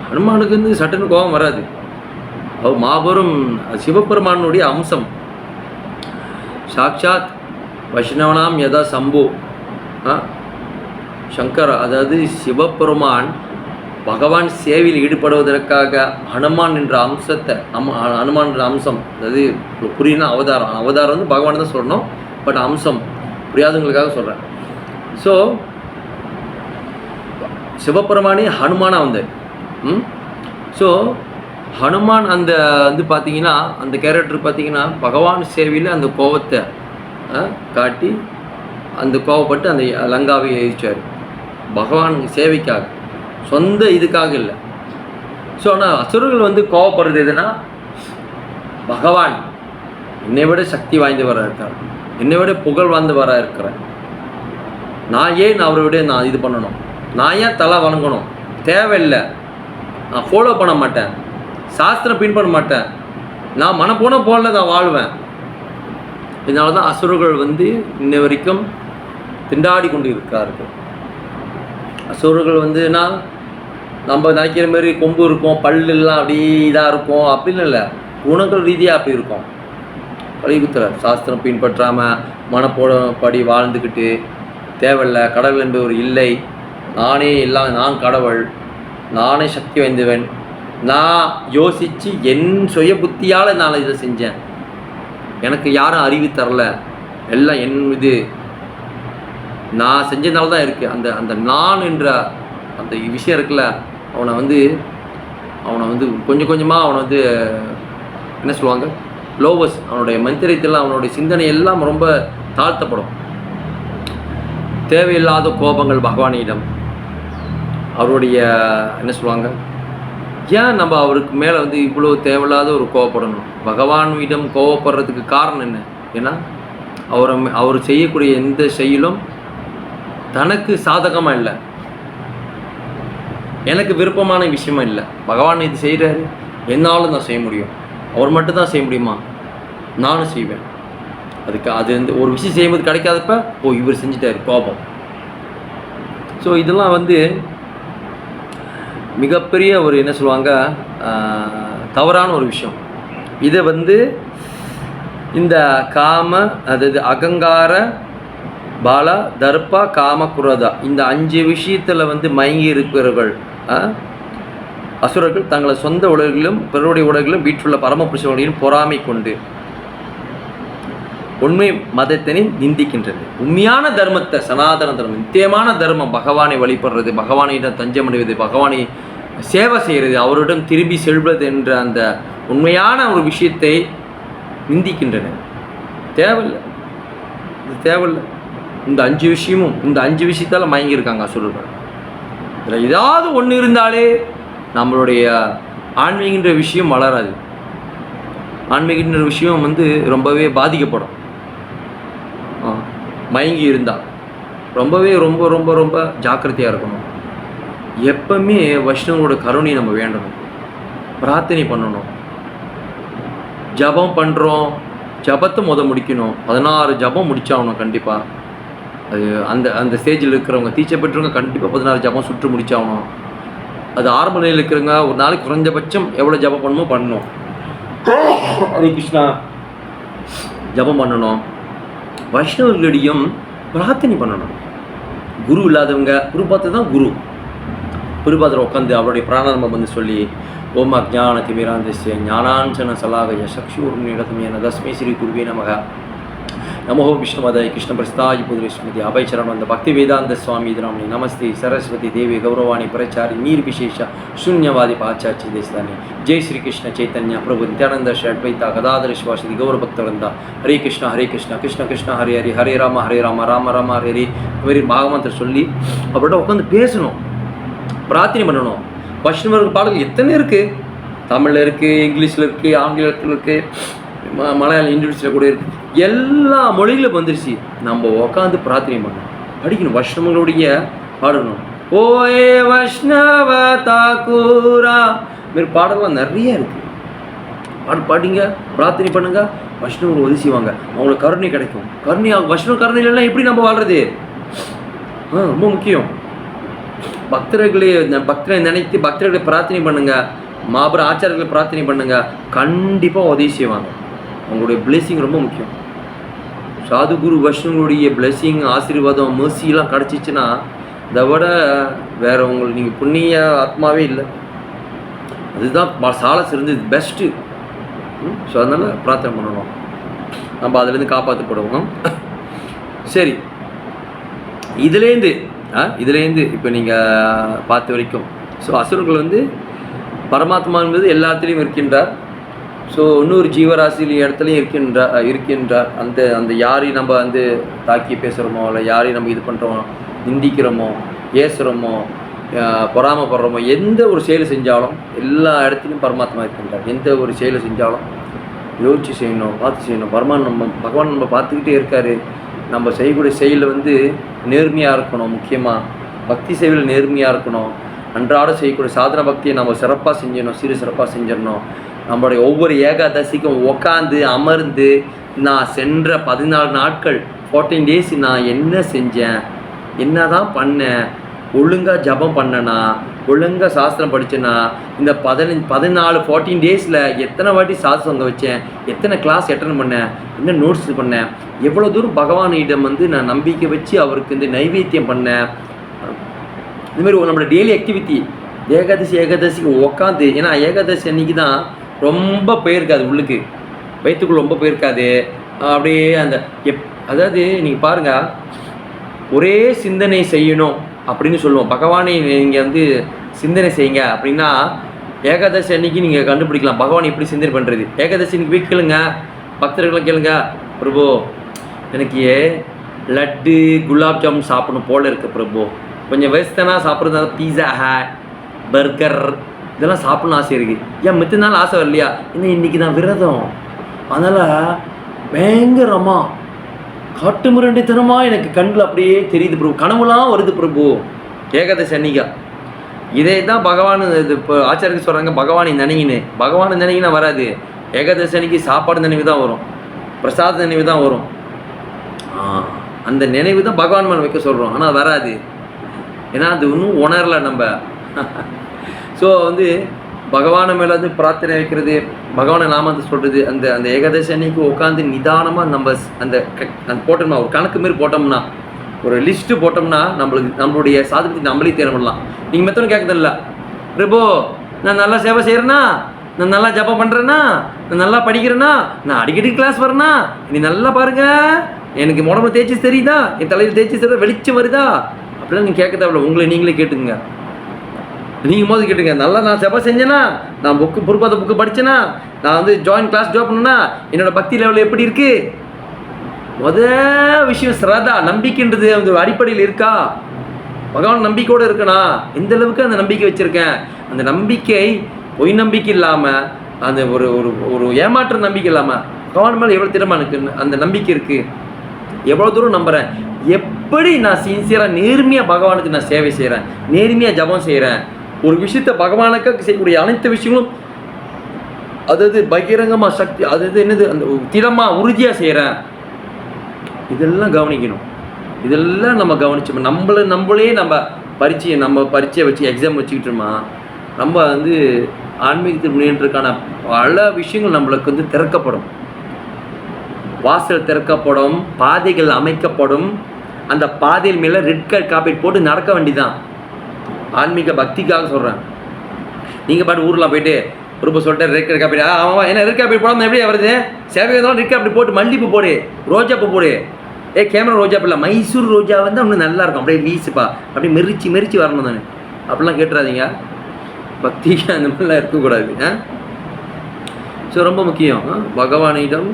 ஹனுமானுக்கு வந்து சட்டுன்னு கோபம் வராது. அவர் மாபெரும் சிவபெருமானுடைய அம்சம். சாட்சாத் வைஷ்ணவனாம் யதா சம்பு சங்கர், அதாவது சிவபெருமான் பகவான் சேவையில் ஈடுபடுவதற்காக ஹனுமான் என்ற அம்சத்தை ஹனுமான் என்ற அம்சம், அதாவது புரியுன்னா அவதாரம் வந்து பகவான் தான் சொல்லணும், பட் அம்சம் புரியாதவங்களுக்காக சொல்கிறேன். ஸோ சிவபெருமானே ஹனுமானாக வந்தார். ஸோ ஹனுமான் அந்த வந்து பார்த்தீங்கன்னா அந்த கேரக்டர் பார்த்தீங்கன்னா பகவான் சேவையில் அந்த கோபத்தை காட்டி அந்த கோபப்பட்டு அந்த லங்காவை எரிச்சார். பகவான் சேவைக்காக, சொந்த இதுக்காக இல்லை. ஸோ ஆனால் அசுரர்கள் வந்து கோபப்படுறது எதுனா, பகவான் என்னை விட சக்தி வாய்ந்தவராக இருக்கார், என்னை விட புகழ் வாய்ந்தவராக இருக்கிறேன், நான் ஏன் அவரை விட நான் இது பண்ணணும், நான் ஏன் தலை வணங்கணும், தேவையில்லை, நான் ஃபாலோ பண்ண மாட்டேன், சாஸ்திரம் பின்பற்ற மாட்டேன், நான் மனப்போன போல நான் வாழ்வேன். இதனால தான் அசுரர்கள் வந்து இன்ன வரைக்கும் திண்டாடி கொண்டு இருக்கிறார்கள். அசுரர்கள் வந்துன்னா நம்ம நினைக்கிற மாதிரி கொம்பு இருக்கும், பல்லுலாம் அப்படி இதாக இருக்கும் அப்படின்னு இல்லை, குணங்கள் ரீதியாக அப்படி இருக்கும். கலியுகத்தில் சாஸ்திரம் பின்பற்றாமல் மனப்படி வாழ்ந்துக்கிட்டு தேவையில்லை, கடவுள் என்பவர் இல்லை, நானே எல்லாம், நான் கடவுள், நானே சக்தி வாய்ந்தவன், நான் யோசித்து என் சுய புத்தியால் நான் இதை செஞ்சேன், எனக்கு யாரும் அறிவு தரல, எல்லாம் என் இது நான் செஞ்சதுனால தான் இருக்குது. அந்த அந்த நான் என்ற அந்த விஷயம் இருக்குல்ல, அவனை வந்து கொஞ்சம் கொஞ்சமாக அவனை வந்து என்ன சொல்லுவாங்க, லோவஸ், அவனுடைய மந்திரத்தெல்லாம் அவனுடைய சிந்தனை எல்லாம் ரொம்ப தாழ்த்தப்படும். தேவையில்லாத கோபங்கள் பகவானிடம், அவருடைய என்ன சொல்லுவாங்க, ஏன் நம்ம அவருக்கு மேலே வந்து இவ்வளோ தேவையில்லாத ஒரு கோவப்படணும்? பகவானிடம் கோவப்படுறதுக்கு காரணம் என்ன? ஏன்னா அவர் செய்யக்கூடிய எந்த செயலும் தனக்கு சாதகமாக இல்லை, எனக்கு விருப்பமான விஷயமா இல்லை. பகவான் இது செய்கிறாரு, என்னாலும் நான் செய்ய முடியும், அவர் மட்டும்தான் செய்ய முடியுமா, நானும் செய்வேன். அதுக்கு அது வந்து ஒரு விஷயம் செய்யும்போது கிடைக்காதப்ப இவர் செஞ்சிட்டாரு, கோபம். ஸோ இதெல்லாம் வந்து மிகப்பெரிய ஒரு என்ன சொல்லுவாங்க, தவறான ஒரு விஷயம். இதை வந்து இந்த காம, அதாவது அகங்கார, பால, தர்ப்பா, காம, குரோதா, இந்த 5 விஷயத்தில் வந்து மயங்கி இருக்கிறவர்கள் அசுரர்கள் தங்களை சொந்த உலகிலும் பிறருடைய உலகிலும் வீட்டுள்ள பரமபுருஷர்களையும் பொறாமை கொண்டு உண்மை மதத்தினை நிந்திக்கின்றது. உண்மையான தர்மத்தை, சனாதன தர்மம், நித்தியமான தர்மம், பகவானை வழிபடுறது, பகவானிடம் தஞ்சமடைவது, பகவானை சேவை செய்கிறது, அவரிடம் திரும்பி செல்வது என்ற அந்த உண்மையான ஒரு விஷயத்தை நிந்திக்கின்றன. தேவையில்லை, இது தேவையில்லை. இந்த 5 விஷயமும், இந்த 5 விஷயத்தால் மயங்கியிருக்காங்க அசுரர்கள். இதில் ஏதாவது ஒன்று இருந்தாலே நம்மளுடைய ஆன்மீகன்ற விஷயம் வளராது, ஆன்மீகன்ற விஷயம் வந்து ரொம்பவே பாதிக்கப்படும். மயங்கி இருந்தால் ரொம்பவே ரொம்ப ரொம்ப ரொம்ப ஜாக்கிரதையாக இருக்கணும். எப்பவுமே வைஷ்ணவங்களோட கருணையை நம்ம வேண்டணும், பிரார்த்தனை பண்ணணும். ஜபம் பண்ணுறோம், ஜபத்தை முடிக்கணும். 16 ஜபம் முடிச்சாகணும் கண்டிப்பாக. அது அந்த அந்த ஸ்டேஜில் இருக்கிறவங்க, டீச்சர் பெற்றவங்க கண்டிப்பாக 16 ஜபம் சுற்று முடிச்சாகணும். அது ஆரம்ப நிலையில் இருக்கிறவங்க ஒரு நாளைக்கு குறைஞ்சபட்சம் எவ்வளோ ஜபம் பண்ணணுமோ பண்ணணும். ஹரே கிருஷ்ணா ஜபம் பண்ணணும். வைஷ்ணவர்களிடையும் பிரார்த்தனை பண்ணணும். குரு இல்லாதவங்க குருபாத்திர தான் குரு. குருபாத்திர உட்காந்து அவருடைய பிராணாயாமம் வந்து சொல்லி ஓம் அஜ்ஞான திமிராந்தஸ்ய ஞானாஞ்சன சலாகய சக்ஷூர்ணிடதமேன தஸ்மை ஸ்ரீ குருவே நமக நமோ விஷ்ணுமதாய் கிருஷ்ண பிரஸ்தாய் புதுரேஸ்மதி அபயச்சரண் வந்த பக்தி வேதாந்த சுவாமி திராமணி நமஸ்தே சரஸ்வதி தேவி கௌரவாணி பிரச்சாரி நீர் விசேஷ शून्यवादी पाचाची देशदानी जय श्री कृष्ण चैतन्य प्रभु नित्यानंद श्री अद्वैता गदाधर शिवासदि गौर भक्तवृंदा हरे कृष्ण कृष्ण कृष्ण हरे हरे हरे राम राम राम हरे हरे मेरी भागवंतर சொல்லி அவரோட உட்காந்து பேசணும், பிரார்த்தனை பண்ணணும். வைஷ்ணவர்கள் பாடல்கள் எத்தனை இருக்குது, தமிழில் இருக்குது, இங்கிலீஷில் இருக்குது, ஆங்கிலத்தில் இருக்குது, மலையாளம் இங்கிலீஷில் கூட இருக்குது, எல்லா மொழிகளும் வந்துருச்சு. நம்ம உட்காந்து பிரார்த்தனை பண்ணணும், படிக்கணும், வைஷ்ணவங்களுடைய பாடணும். ஓயே வைஷ்ணவ தாக்கூரா மாரி பாடலாம் நிறைய இருக்குது. பாடிங்க, பிரார்த்தனை பண்ணுங்க, வைஷ்ணவர் உதவி செய்வாங்க, அவங்களுக்கு கருணை கிடைக்கும். கருணை வைஷ்ணவ கருணை இல்லைன்னா எப்படி நம்ம வாழ்றது? ரொம்ப முக்கியம். பக்தர்களை நினைத்து பக்தர்களை பிரார்த்தனை பண்ணுங்க, மாபெரும் ஆச்சாரர்களை பிரார்த்தனை பண்ணுங்க, கண்டிப்பாக உதவி செய்வாங்க. அவங்களுடைய பிளெஸிங் ரொம்ப முக்கியம். சாது குரு வைஷ்ணவங்களுடைய பிளெஸிங், ஆசீர்வாதம், mercyலாம் கிடச்சிச்சின்னா இதை விட வேறு உங்களுக்கு நீங்கள் புண்ணிய ஆத்மாவே இல்லை. அதுதான் சால சிறந்தது, பெஸ்ட்டு. ஸோ அதனால் பிரார்த்தனை பண்ணணும், நம்ம அதுலேருந்து காப்பாற்றப்படுவோம். சரி, இதுலேருந்து இப்போ நீங்கள் பார்த்த வரைக்கும் ஸோ அசுரர்கள் வந்து பரமாத்மா என்பது எல்லாத்துலேயும் இருக்கின்றார். ஸோ இன்னொரு ஜீவராசியில் இடத்துலையும் இருக்கின்றார். அந்த யாரையும் நம்ம வந்து தாக்கி பேசுகிறோமோ, இல்லை யாரையும் நம்ம இது பண்ணுறோமோ, நிந்திக்கிறோமோ, ஏசுகிறோமோ, பொறாமப்படுறோமோ, எந்த ஒரு செயலை செஞ்சாலும் எல்லா இடத்துலையும் பரமாத்மா இருக்கின்றார். எந்த ஒரு செயலை செஞ்சாலும் யோசிச்சு செய்யணும், பார்த்து செய்யணும். பகவான் நம்ம பார்த்துக்கிட்டே இருக்கார். நம்ம செய்யக்கூடிய செயலில் வந்து நேர்மையாக இருக்கணும். முக்கியமாக பக்தி சேவையில் நேர்மையாக இருக்கணும். அன்றாட செய்யக்கூடிய சாதன பக்தியை நம்ம சிறப்பாக செஞ்சிடணும், சிறப்பாக செஞ்சிடணும். நம்மளுடைய ஒவ்வொரு ஏகாதசிக்கும் உட்காந்து அமர்ந்து நான் சென்ற 14 நாட்கள் 14 days நான் என்ன செஞ்சேன், என்ன தான் பண்ணேன், ஒழுங்காக ஜபம் பண்ணனா, ஒழுங்காக சாஸ்திரம் படித்தேன்னா, இந்த 14 days எத்தனை வாட்டி சாஸ்திரம் வச்சேன், எத்தனை கிளாஸ் அட்டெண்ட் பண்ணேன், என்ன நோட்ஸ் பண்ணேன், எவ்வளோ தூரம் பகவானிடம் வந்து நான் நம்பிக்கை வச்சு அவருக்கு இந்த நைவேத்தியம் பண்ணேன். இதுமாரி நம்மளோட டெய்லி ஆக்டிவிட்டி ஏகாதசிக்கு உட்காந்து, ஏன்னா ஏகாதசி அன்றைக்கி தான் ரொம்ப போயிருக்காது, உள்ளுக்கு வயிற்றுக்குள்ள ரொம்ப போயிருக்காது. அப்படியே அந்த அதாவது நீங்கள் பாருங்கள், ஒரே சிந்தனை செய்யணும் அப்படின்னு சொல்லுவோம். பகவானை நீங்கள் வந்து சிந்தனை செய்யுங்க அப்படின்னா ஏகாதசி அன்னைக்கு நீங்கள் கண்டுபிடிக்கலாம் பகவான் எப்படி சிந்தனை பண்ணுறது. ஏகாதசி இன்னைக்கு போய் கேளுங்க, பக்தர்களை கேளுங்க, பிரபு எனக்கு லட்டு குலாப் ஜாமுன் சாப்பிடணும் போல இருக்குது பிரபு, கொஞ்சம் வெஸ்டர்னாக சாப்பிட்றதுனால பீஸா ஹட் பர்கர் இதெல்லாம் சாப்பிட்ணும் ஆசை இருக்குது. ஏன் மித்த நாள் ஆசை வரலையா? இன்னும் இன்றைக்கி தான் விரதம், அதனால் பயங்கரமாக காட்டு முரண்டித்தனமாக எனக்கு கண்ணில் அப்படியே தெரியுது பிரபு, கனவுலாம் வருது பிரபு ஏகாதசி அன்னிக்கா. இதே தான் பகவான் இது இப்போ ஆச்சாரியருக்கு சொல்கிறாங்க, பகவானை நினைங்கின்னு. பகவானை நினைங்கினா வராது. ஏகாதசி அன்னைக்கு சாப்பாடு நினைவு தான் வரும், பிரசாத நினைவு தான் வரும். அந்த நினைவு தான் பகவான் மேலே வைக்க சொல்கிறோம், ஆனால் வராது. ஏன்னா அது இன்னும் உணரலை நம்ம. ஸோ வந்து பகவானை மேலே வந்து பிரார்த்தனை வைக்கிறது, பகவானை நாமத்தை சொல்கிறது, அந்த ஏகாதசி அன்னைக்கு உட்காந்து நிதானமாக நம்ம அந்த போட்டோம்னா, ஒரு கணக்கு மாரி போட்டோம்னா, ஒரு லிஸ்ட்டு போட்டோம்னா நம்மளுடைய சாதனத்தை நம்மளே தேர்வு பண்ணலாம். நீங்கள் மெத்தனும் கேட்குதில்ல, பிரபு நான் நல்லா சேவை செய்கிறேன்னா, நான் நல்லா ஜபம் பண்ணுறேன்னா, நான் நல்லா படிக்கிறேன்னா, நான் அடிக்கடி கிளாஸ் வரேன்னா, நீ நல்லா பாருங்கள், எனக்கு உடம்புல தேய்ச்சி தெரியுதா, என் தலையில் தேய்ச்சி தெரியுதா, வெளிச்சம் வருதா, அப்படிலாம் நீங்கள் கேட்க தேவையில்ல. உங்களை நீங்களே கேட்டுங்க. நீங்கள் மோதி கேட்டுங்க, நல்லா நான் செப்பா செஞ்சேன்னா, நான் பொறுப்பாத புக்கு படித்தேன்னா, நான் வந்து ஜாயின் கிளாஸ் ஜாப் பண்ணேன்னா, என்னோடய பக்தி லெவலில் எப்படி இருக்குது? விஷயம் ஸ்ரதா, நம்பிக்கைன்றது அந்த அடிப்படையில் இருக்கா? பகவான் நம்பிக்கையோடு இருக்கணா? எந்த அளவுக்கு அந்த நம்பிக்கை வச்சுருக்கேன்? அந்த நம்பிக்கை பொய் நம்பிக்கை இல்லாமல், அந்த ஒரு ஒரு ஏமாற்ற நம்பிக்கை இல்லாமல், பகவான் மேலே எவ்வளோ திறமை எனக்கு அந்த நம்பிக்கை இருக்குது, எவ்வளோ தூரம் நம்புகிறேன், எப்படி நான் சின்சியராக நேர்மையாக பகவானுக்கு நான் சேவை செய்கிறேன், நேர்மையாக ஜபம் செய்கிறேன், ஒரு விஷயத்தை பகவானுக்காக செய்யக்கூடிய அனைத்து விஷயங்களும் அதாவது பகிரங்கமாக சக்தி, அதாவது என்னது அந்த திடமாக உறுதியாக செய்கிறேன். இதெல்லாம் கவனிக்கணும். இதெல்லாம் நம்ம கவனிச்சோம், நம்மளே நம்ம பரீட்சையை வச்சு எக்ஸாம் வச்சுக்கிட்டோமா, நம்ம வந்து ஆன்மீகத்தில் முன்னேற்றக்கான பல விஷயங்கள் நம்மளுக்கு வந்து திறக்கப்படும். வாசல் திறக்கப்படும், பாதைகள் அமைக்கப்படும். அந்த பாதையில் மேலே ரெட் கலர் காப்பீட் போட்டு நடக்க வேண்டிதான். ஆன்மீக பக்திக்காக சொல்கிறேன். நீங்கள் பாட்டு ஊரில் போயிட்டு குரூப்பை சொல்லிட்டு ரெட் கலர் காப்பீட், ஆமாம் என்ன ரெட் காப்பீட் போடாமல் எப்படி வருது? சேவை ரெட் காப்பீட் போட்டு மல்லிப்பூ போடு, ரோஜாப்பூ போடு. கேமரா ரோஜாப்பூ இல்லை, மைசூர் ரோஜா வந்து அவனு நல்லா இருக்கும், அப்படியே வீசுப்பா, அப்படியே மெரிச்சு வரணும் தானே. அப்படிலாம் கேட்டுறாதீங்க. பக்திக்கு அந்த மாதிரிலாம் இருக்கக்கூடாது. ஸோ ரொம்ப முக்கியம், பகவானிடம்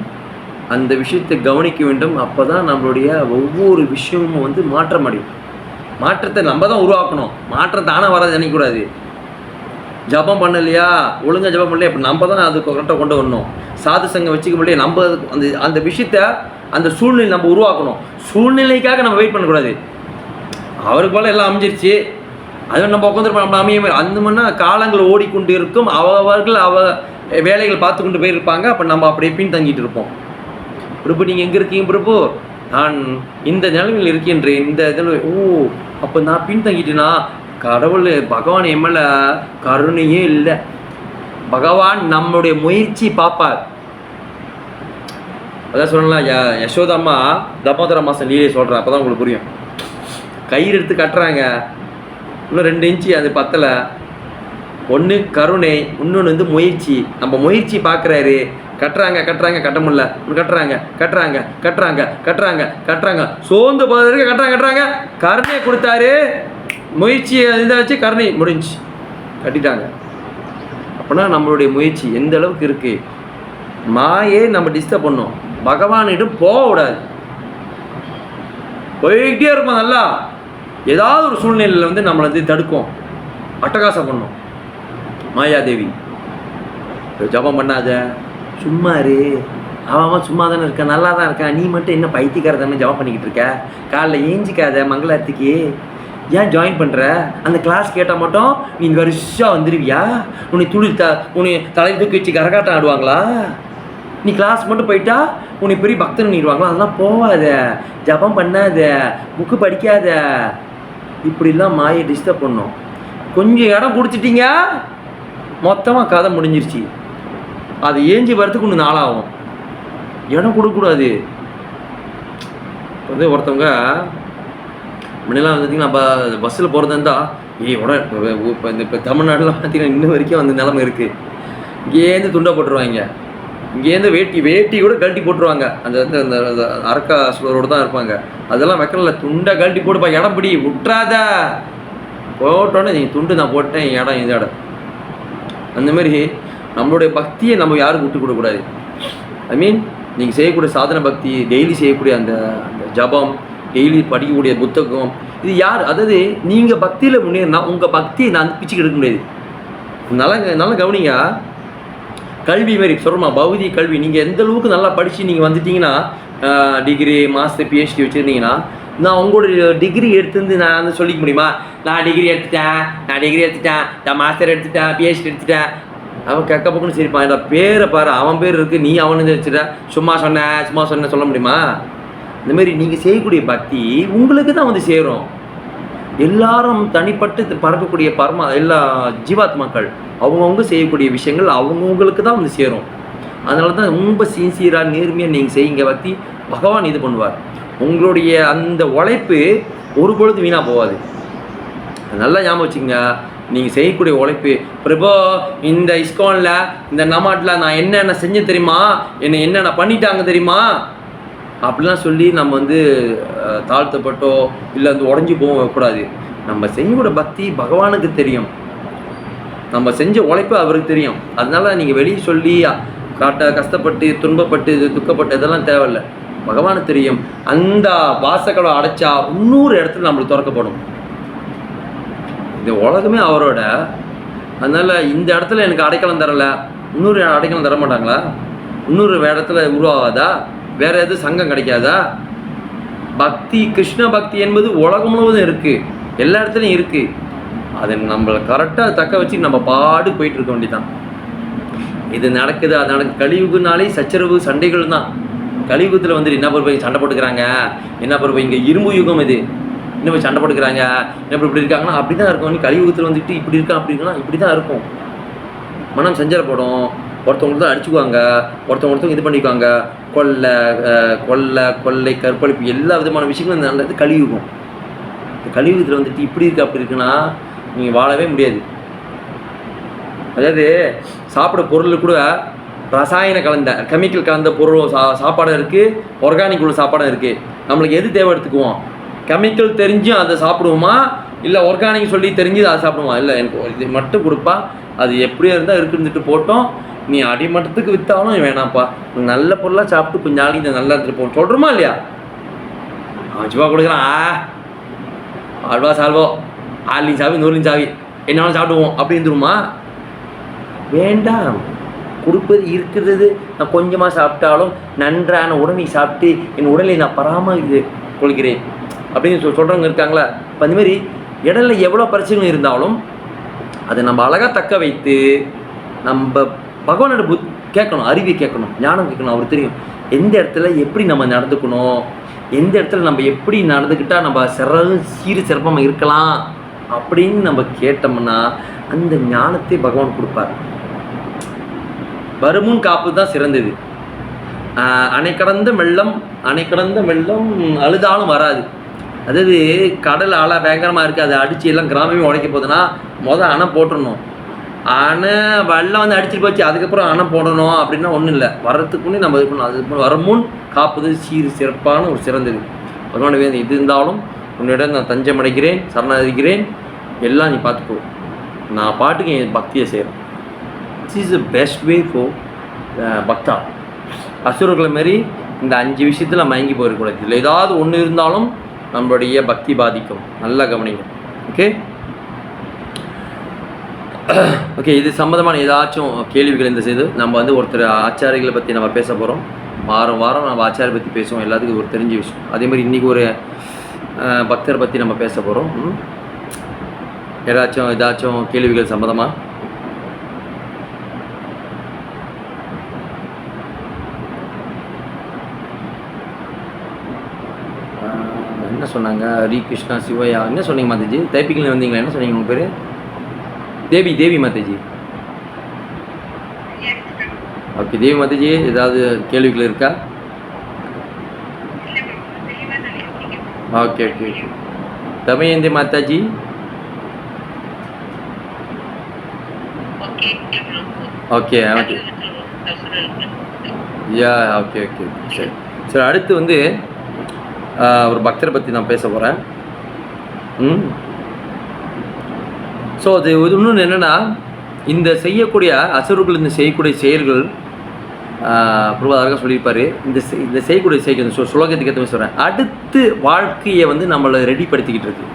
அந்த விஷயத்தை கவனிக்க வேண்டும். அப்போ தான் நம்மளுடைய ஒவ்வொரு விஷயமும் வந்து மாற்றம் அடையும். மாற்றத்தை நம்ம தான் உருவாக்கணும். மாற்றம் தானாக வராது நினைக்கக்கூடாது. ஜபம் பண்ணலையா, ஒழுங்காக ஜபம் பண்ணலையா, இப்போ நம்ம தான் அது கரெக்டாக கொண்டு வரணும். சாது சங்கம் வச்சுக்க முடியாது. நம்ம அந்த விஷயத்தை, அந்த சூழ்நிலை நம்ம உருவாக்கணும். சூழ்நிலைக்காக நம்ம வெயிட் பண்ணக்கூடாது. அவருக்கு போல எல்லாம் அமைஞ்சிருச்சு, அது நம்ம உட்காந்துருப்போம், நம்ம அமைய அந்த மாதிரினா காலங்கள் ஓடிக்கொண்டு இருக்கும். அவர்கள் வேலைகள் பார்த்து கொண்டு போயிருப்பாங்க. அப்போ நம்ம அப்படியே பின் தங்கிட்டு இருப்போம். பிரபு நீங்கள் எங்கே இருக்கீங்க பிரபு? நான் இந்த நிலைமையில் இருக்கின்றேன், இந்த இதில். அப்போ நான் பின் தங்கிட்டேன்னா கடவுள் பகவான் எம்எல்ல கருணையே இல்லை. பகவான் நம்மளுடைய முயற்சி பார்ப்பார். அதான் சொல்லலாம், யசோதாம்மா தமோதர மாதம் லீலையை சொல்கிறேன், அப்போ தான் உங்களுக்கு புரியும். கயிறு எடுத்து கட்டுறாங்க, இன்னும் 2 இன்ச்சு அது பத்தலை. ஒன்று கருணை, இன்னொன்று வந்து முயற்சி. நம்ம முயற்சி பார்க்குறாரு. கட்டுறாங்க கட்ட முடியல, கட்டுறாங்க சோர்ந்து போகிறதுக்கு கட்டுறாங்க. கருணை கொடுத்தாரு, முயற்சியை இதை வச்சு கருணை முடிஞ்சு கட்டிட்டாங்க. அப்படின்னா நம்மளுடைய முயற்சி எந்த அளவுக்கு இருக்குது. மாயே நம்ம டிஸ்டர்ப் பண்ணோம், பகவானிடம் போகக்கூடாது. போய்கிட்டே இருப்போம். நல்லா ஏதாவது ஒரு சூழ்நிலையில் வந்து நம்மளை வந்து தடுக்கும், அட்டகாசம் பண்ணோம். மாயாதேவி ஜபம் பண்ணாத, சும்மா இரு, அவன் சும்மா தானே இருக்கான், நல்லா தான் இருக்கான், நீ மட்டும் என்ன பைத்தியக்கார தானே ஜபம் பண்ணிக்கிட்டு இருக்க, காலைல ஏஞ்சிக்காத, மங்களாரத்துக்கு ஏன் ஜாயின் பண்ணுற, அந்த கிளாஸ் கேட்டால் மட்டும் நீ வருஷம் வந்துடுவியா, உன்னை உன்னை தலை தூக்கி வச்சு கரகாட்டம் ஆடுவாங்களா, நீ கிளாஸ் மட்டும் போயிட்டா உன்னை பெரிய பக்தன் பண்ணிடுவாங்களா, அதெல்லாம் போகாத, ஜபம் பண்ணாத, புக்கு படிக்காத, இப்படிலாம் மாயை டிஸ்டர்ப் பண்ணும். கொஞ்சம் இடம் கொடுத்துட்டீங்க, மொத்தமாக கதை முடிஞ்சிருச்சு. அது ஏஞ்சி வரத்துக்கு ஒன்று நாளாகும். இடம் கொடுக்கக்கூடாது. வந்து ஒருத்தவங்க முன்னெல்லாம் வந்துட்டிங்கன்னா நம்ம பஸ்ஸில் போகிறதா இருந்தால் இப்போ தமிழ்நாட்டில் பார்த்தீங்கன்னா இன்னும் வரைக்கும் அந்த நிலைமை இருக்குது. இங்கேருந்து துண்டை போட்டுருவாங்க, இங்கேருந்து வேட்டி கூட கழட்டி போட்டுருவாங்க. அந்த அரக்கா சுவரோடு தான் இருப்பாங்க. அதெல்லாம் வைக்கல, துண்டை கழட்டி போட்டுப்பா, இடம் பிடி விட்டுறாத, போட்டோன்னே நீங்கள் துண்டு நான் போட்டேன், இடம் இந்த இடம். அந்தமாரி நம்மளுடைய பக்தியை நம்ம யாருக்கும் விட்டு கொடுக்கக்கூடாது. நீங்கள் செய்யக்கூடிய சாதன பக்தி, டெய்லி செய்யக்கூடிய அந்த ஜபம், டெய்லி படிக்கக்கூடிய புத்தகம், இது யார், அதாவது நீங்கள் பக்தியில் முன்னேறினா உங்கள் பக்தியை நான் பிச்சுக்கு எடுக்க முடியாது. நல்லா கவனிங்க. கல்வி மாரி சொல்கிறோமா, பௌதிக கல்வி, நீங்கள் எந்த அளவுக்கு நல்லா படித்து நீங்கள் வந்துட்டீங்கன்னா, டிகிரி, மாஸ்டர், பிஹெச்டி வச்சுருந்தீங்கன்னா, நான் உங்களுடைய டிகிரி எடுத்துருந்து நான் வந்து சொல்லிக்க முடியுமா, நான் டிகிரி எடுத்துட்டேன், நான் மாஸ்டர் எடுத்துட்டேன், பிஹெச்டி எடுத்துட்டேன். அவன் கேட்க பக்கம்னு சரிப்பா, இந்த பேரை பாரு, அவன் பேர் இருக்குது, நீ அவனு வச்சுட்ட, சும்மா சொன்ன சொல்ல முடியுமா? இந்தமாரி நீங்கள் செய்யக்கூடிய பக்தி உங்களுக்கு தான் வந்து சேரும். எல்லாரும் தனிப்பட்டு பறக்கக்கூடிய எல்லா ஜீவாத்மாக்கள் அவங்கவுங்க செய்யக்கூடிய விஷயங்கள் அவங்கவுங்களுக்கு தான் வந்து சேரும். அதனால தான் ரொம்ப சின்சியராக நேர்மையாக நீங்கள் செய்யுங்க பக்தி, பகவான் இது பண்ணுவார். உங்களுடைய அந்த உழைப்பு ஒரு பொழுது வீணாக போகாது. நல்லா ஞாபகம் வச்சுங்க. நீங்கள் செய்யக்கூடிய உழைப்பு, பிரபோ இந்த இஸ்கானில், இந்த நமாட்டில் நான் என்னென்ன செஞ்சேன் தெரியுமா, என்னென்ன பண்ணிட்டாங்க தெரியுமா, அப்படிலாம் சொல்லி நம்ம வந்து தாழ்த்தப்பட்டோ இல்லை வந்து உடஞ்சி போகக்கூடாது. நம்ம செய்யக்கூடிய பக்தி பகவானுக்கு தெரியும், நம்ம செஞ்ச உழைப்பு அவருக்கு தெரியும். அதனால நீங்கள் வெளியே சொல்லி கஷ்டப்பட்டு துன்பப்பட்டு துக்கப்பட்டு இதெல்லாம் தேவையில்லை, பகவானுக்கு தெரியும். அந்த வாசகளை அடைச்சா இன்னொரு இடத்துல நம்மளுக்கு திறக்கப்படும். இந்த உலகமே அவரோட. அதனால் இந்த இடத்துல எனக்கு அடைக்கலம் தரலை, இன்னொரு அடைக்கலம் தர மாட்டாங்களா? இன்னொரு இடத்துல உருவாகாதா? வேறு எதுவும் சங்கம் கிடைக்காதா? பக்தி, கிருஷ்ண பக்தி என்பது உலகம் முழுவதும் இருக்குது, எல்லா இடத்துலையும் இருக்குது. அதை நம்மளை கரெக்டாக தக்க வச்சு நம்ம பாடு போயிட்டு இருக்க வேண்டியதான். இது நடக்குது, அது நடக்குது. கலியுகனாலே சச்சரவு சண்டைகள் தான். கலியுகத்தில் வந்துட்டு என்ன பொறுப்பு சண்டை போட்டுக்கிறாங்க, என்ன பொறுப்பு, இங்கே இரும்பு யுகம் இது, இன்னும் போய் சண்டை போட்டுக்கிறாங்க, என்ன இப்படி இருக்காங்கன்னா அப்படி தான் இருக்கும். கலியுகத்தில் வந்துட்டு இப்படி இருக்கா அப்படி இருக்கலாம், இப்படி தான் இருக்கும். மனம் சஞ்சலப்படும், ஒருத்தவங்களுக்கு தான் அடிச்சுக்குவாங்க, ஒருத்தவங்க இது பண்ணிக்குவாங்க. கொள்ளை, கற்பழிப்பு எல்லா விதமான விஷயங்களும் நல்லது கலியுகம். இந்த கலியுகத்தில் வந்துட்டு இப்படி இருக்குது அப்படி இருக்குன்னா நீங்கள் வாழவே முடியாது. அதாவது சாப்பிட பொருள் கூட ரசாயன கலந்த கெமிக்கல் கலந்த பொருளும் சாப்பாடும் இருக்குது, ஆர்கானிக் உள்ள சாப்பாடும் இருக்குது. நம்மளுக்கு எது தேவை எடுத்துக்குவோம்? கெமிக்கல் தெரிஞ்சும் அதை சாப்பிடுவோமா, இல்லை ஆர்கானிக் சொல்லி தெரிஞ்சு அதை சாப்பிடுவோமா? இல்லை எனக்கு இது மட்டும் கொடுப்பா, அது எப்படியா இருந்தால் இருக்குதுட்டு போட்டோம், நீ அடிமட்டத்துக்கு விற்றாலும் வேணாம்ப்பா, நல்ல பொருளாக சாப்பிட்டு கொஞ்சம் நாளைக்கு இந்த நல்லா எடுத்துகிட்டு போகணும் சொல்கிறோமா இல்லையா? அவன் சும்மா கொடுக்குறான், அல்வா சால்வோ, ஆள்லையும் சாவி நூறுலையும் சாவி என்னாலும் சாப்பிடுவோம் அப்படி இருந்துருமா? வேண்டாம். கொடுப்பது இருக்கிறது. நான் கொஞ்சமாக சாப்பிட்டாலும் நன்றான உணவை சாப்பிட்டு என் உடலை நான் பராமரித்து கொள்கிறேன் அப்படின்னு சொல்கிறவங்க இருக்காங்களா? இப்போ அந்தமாரி இடையில எவ்வளோ பிரச்சனைகள் இருந்தாலும் அதை நம்ம அழகாக தக்க வைத்து நம்ம பகவானோட கேட்கணும், அறிவை கேட்கணும், ஞானம் கேட்கணும். அவர் தெரியும் எந்த இடத்துல எப்படி நம்ம நடந்துக்கணும், எந்த இடத்துல நம்ம எப்படி நடந்துக்கிட்டால் நம்ம சிறப்பாக இருக்கலாம் அப்படின்னு நம்ம கேட்டோம்னா அந்த ஞானத்தை பகவான் கொடுப்பார். வருமுன் காப்பு தான் சிறந்தது. அணை கடந்த வெள்ளம் அழுதாலும் வராது. அதாவது கடல் ஆளா பயங்கரமாக இருக்குது, அதை அடித்து எல்லாம் கிராமமே உடைக்க போகுதுன்னா அணை போட்டுடணும். அணை வெள்ளம் வந்து அடிச்சுட்டு போச்சு, அதுக்கப்புறம் அணை போடணும் அப்படின்னா ஒன்றும் இல்லை. வர்றதுக்குன்னே நம்ம இருக்கணும். அது வருமுன் காப்பது சிறப்பான ஒரு சிறந்தது. பகவான் வேணும். இது இருந்தாலும் உன்னிடம் நான் தஞ்சம் அடைகிறேன், சரணடைகிறேன், எல்லாம் நீ பார்த்துக்கோ, நான் பாட்டுக்கு என் பக்தியை செய்கிறேன். This is the best way for bhakta. அசுரர்களை மாரி இந்த 5 விஷயத்தில் மயங்கி போயிடக்கூடாது. இதில் ஏதாவது ஒன்று இருந்தாலும் நம்மளுடைய பக்தி பாதிக்கும். நல்லா கவனிங்க. ஓகே இது சம்மந்தமான ஏதாச்சும் கேள்விகள் இந்த செய்து நம்ம வந்து ஒருத்தர் ஆச்சாரிகளை பற்றி நம்ம பேச போகிறோம். வாரம் நம்ம ஆச்சாரியை பற்றி பேசுவோம், எல்லாத்துக்கும் ஒரு தெரிஞ்ச விஷயம். அதேமாதிரி இன்றைக்கி ஒரு பக்தரை பற்றி நம்ம பேச போகிறோம். ஏதாச்சும் கேள்விகள் சம்மந்தமாக? என்ன சொன்னாங்க? ஹரி கிருஷ்ணா சிவயா என்ன சொன்னீங்க மாதாஜி? டைப்பிங்கில் வந்தீங்களா? என்ன சொன்னீங்க உங்கள் பேர்? தேவி மாதாஜி. ஓகே தேவி மாதாஜி, ஏதாவது கேள்விகள் இருக்கா? Okay Damayanti Mataji. Okay yeah okay சரி அடுத்து வந்து ஒரு பக்தரை பற்றி நான் பேச போகிறேன். ஸோ அது இன்னொன்று என்னென்னா, இந்த செய்யக்கூடிய அசுரர்கள் இந்த செய்யக்கூடிய செயல்கள் பிரபாதாக சொல்லியிருப்பார். இந்த செய்யக்கூடிய செயல்கள் இந்த சுலோகத்துக்கு ஏற்ற மாதிரி சொல்கிறேன். அடுத்து வாழ்க்கையை வந்து நம்மளை ரெடிப்படுத்திக்கிட்டு இருக்கு.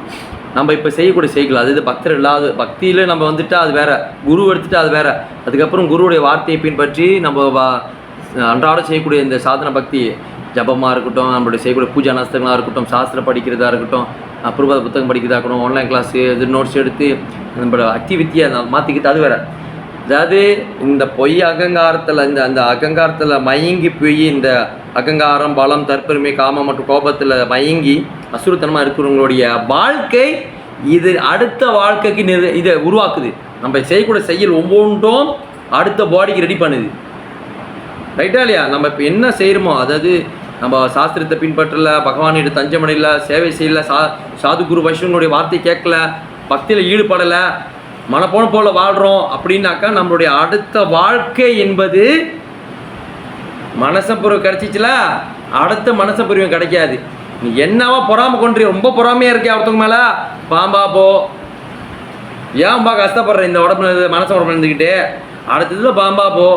நம்ம இப்போ செய்யக்கூடிய செய்கள் அது பக்தர் இல்லாத பக்தியில் நம்ம வந்துட்டால் அது வேறு, குரு எடுத்துகிட்டு அது வேறு. அதுக்கப்புறம் குருவுடைய வார்த்தையை பின்பற்றி நம்ம அன்றாட செய்யக்கூடிய இந்த சாதன பக்தி ஜபமாக இருக்கட்டும், நம்மளுடைய செய்யக்கூடிய பூஜா நஸ்தங்களாக இருக்கட்டும், சாஸ்திரம் படிக்கிறதா இருக்கட்டும், பிரபாத புத்தகம் படிக்கிறதா இருக்கட்டும், ஆன்லைன் கிளாஸு இது நோட்ஸ் எடுத்து நம்மளோட ஆக்டிவிட்டியை மாற்றிக்கிட்டு அது வேறு. அதாவது இந்த பொய் அகங்காரத்தில் அந்த அகங்காரத்தில் மயங்கி போய் இந்த அகங்காரம், பலம், தற்பெருமை, காமம் மற்றும் கோபத்தில் மயங்கி அசுரத்தனமாக இருக்கிறவங்களுடைய வாழ்க்கை இது அடுத்த வாழ்க்கைக்கு இதை உருவாக்குது. நம்ம செய்யக்கூடிய செயல் ஒவ்வொன்றும் அடுத்த பாடிக்கு ரெடி பண்ணுது. ரைட்டா இல்லையா? நம்ம இப்போ என்ன செய்கிறோமோ, அதாவது நம்ம சாஸ்திரத்தை பின்பற்றலை, பகவானிட தஞ்சமடையில், சேவை செய்யலை, சாது குரு வைஷ்ணவனுடைய வார்த்தை கேட்கல, பக்தியில் ஈடுபடலை, மனப்போன போல வாழ்கிறோம் அப்படின்னாக்கா நம்மளுடைய அடுத்த வாழ்க்கை என்பது மனசப்பூர்வம் கிடைச்சிச்சுல, அடுத்த மனசப்பூர்வம் கிடைக்காது. நீ என்னவா பொறாமை கொண்டு ரொம்ப பொறாமையாக இருக்கே ஒருத்தவங்க மேலே, பாம்பா போ, ஏன்பா கஷ்டப்படுற இந்த உடம்புல மனசை உடம்புல இருந்துக்கிட்டு, அடுத்ததுல பாம்பா போ,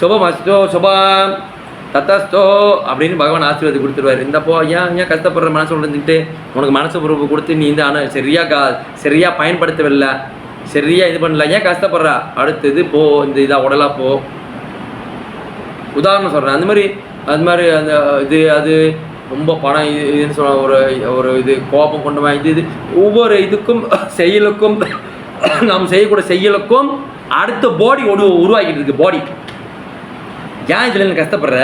சுபமஸ்தோ சுபம் தத்தஸ்தோ அப்படின்னு பகவான் ஆசீர்வாதம் கொடுத்துருவார். இந்த போ, ஏன் கஷ்டப்படுற மனசு உடஞ்சிக்கிட்டு உனக்கு மனசு பொறுப்பு கொடுத்து நீ இந்த ஆனால் சரியாக பயன்படுத்தவில்லை, சரியாக இது பண்ணல, ஏன் கஷ்டப்படுற, அடுத்தது போ, இந்த இதாக உடலாக போ. உதாரணம் சொல்கிறேன். அது மாதிரி அந்த அது ரொம்ப பணம் இதுன்னு சொல்ல ஒரு இது கோபம் கொண்டு வாங்கி இது ஒவ்வொரு இதுக்கும் செயலுக்கும் நாம் செய்யக்கூடிய செயலுக்கும் அடுத்த பாடி உருவாக்கிட்டு இருக்கு. பாடி ஏன் இதில் எனக்கு கஷ்டப்படுற,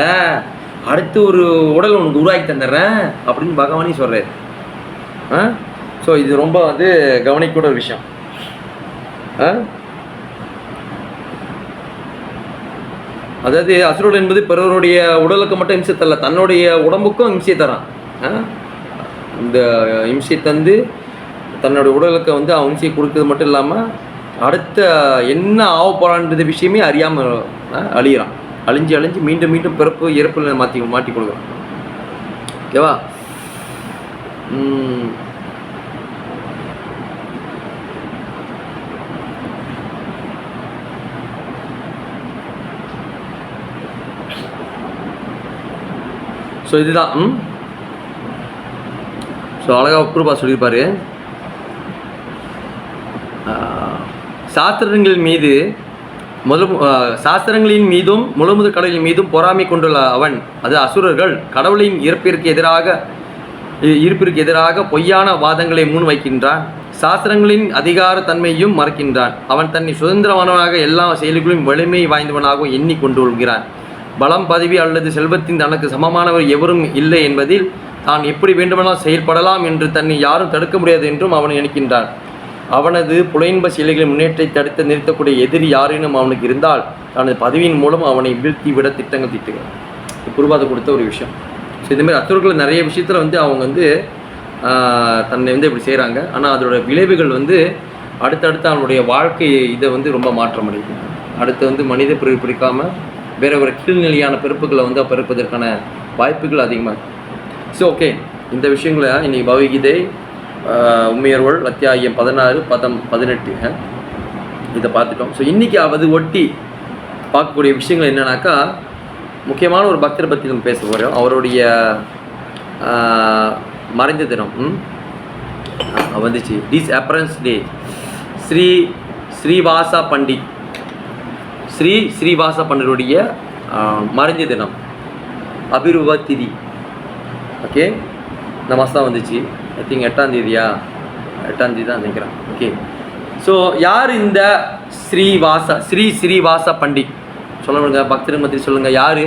அடுத்து ஒரு உடல் உனக்கு உருவாக்கி தந்துடுறேன் அப்படின்னு பகவானே சொல்கிறார். ஸோ இது ரொம்ப வந்து கவனிக்கூட ஒரு விஷயம். அதாவது அசுரர்கள் என்பது பிறருடைய உடலுக்கு மட்டும் இம்சை தரல, தன்னுடைய உடம்புக்கும் இம்சை தரான். இந்த இம்சை தந்து தன்னுடைய உடலுக்கு வந்து அவன் இம்சையை கொடுக்கறது மட்டும் இல்லாமல் அடுத்த என்ன ஆக போகிறான்றது விஷயமே அறியாமல் அழிகிறான். அழிஞ்சு அழிஞ்சு மீண்டும் மீண்டும் பிறப்பு இறப்பில் மாற்றி கொடுக்குறான். ஓகேவா? ஸோ இதுதான். ஸோ அழகாக குருபா சொல்லியிருப்பார், சாஸ்திரங்களின் மீதும் முழுமுதற் கடலின் மீதும் பொறாமை கொண்டுள்ள அவன், அது அசுரர்கள் கடவுளின் இருப்பிற்கு எதிராக பொய்யான வாதங்களை முன்வைக்கின்றான். சாஸ்திரங்களின் அதிகார தன்மையும் மறக்கின்றான். அவன் தன்னை சுதந்திரமானவனாக எல்லா செயல்களிலும் வலிமை வாய்ந்தவனாகவும் எண்ணி கொண்டுள்கிறான். பலம், பதவி அல்லது செல்வத்தின் தனக்கு சமமானவர் எவரும் இல்லை என்பதில் தான் எப்படி வேண்டுமானால் செயல்படலாம் என்று தன்னை யாரும் தடுக்க முடியாது என்றும் அவன் நினைக்கின்றான். அவனது புலையின்ப செயல்களின் முன்னேற்றத்தை தடுத்து நிறுத்தக்கூடிய எதிரி யாரேனும் அவனுக்கு இருந்தால் தனது பதவியின் மூலம் அவனை வீழ்த்தி விட திட்டங்கள் தீட்டுகிறான். குருபாதை கொடுத்த ஒரு விஷயம். ஸோ இதுமாதிரி அசுரர்கள் நிறைய விஷயத்தில் வந்து அவங்க வந்து தன்னை வந்து இப்படி செய்கிறாங்க. ஆனால் அதோட விளைவுகள் வந்து அடுத்தடுத்து அவனுடைய வாழ்க்கை இதை வந்து ரொம்ப மாற்றம் அடையுது. அடுத்து வந்து மனித பிறகு பிடிக்காமல் வேறு ஒரு கீழ்நிலையான பிறப்புகளை வந்து பிறப்பதற்கான வாய்ப்புகள் அதிகமாக இருக்குது. ஸோ ஓகே, இந்த விஷயங்களை இன்றைக்கி பகவத்கீதை உண்மையர்வள் அத்தியாயம் 16, 18 இதை பார்த்துட்டோம். ஸோ இன்றைக்கி அது ஒட்டி பார்க்கக்கூடிய விஷயங்கள் என்னன்னாக்கா, முக்கியமான ஒரு பக்தரை பற்றி நம்ம பேச போகிறோம். அவருடைய மறைந்த தினம் வந்துச்சு, டிஸ்அப்பரன்ஸ் டே. ஸ்ரீவாசா பண்டிட் ஸ்ரீவாச பண்டிதருடைய மறைந்த தினம், அபிருவ திதி. ஓகே, இந்த மாதம் தான் வந்துச்சு. ஐ திங்க் 8ஆம் தேதியா, 8ஆம் தேதி தான் நினைக்கிறேன். ஓகே, ஸோ யார் இந்த ஸ்ரீவாச பண்டிட்? சொல்லுங்க, பக்தர் பற்றி சொல்லுங்கள். யார்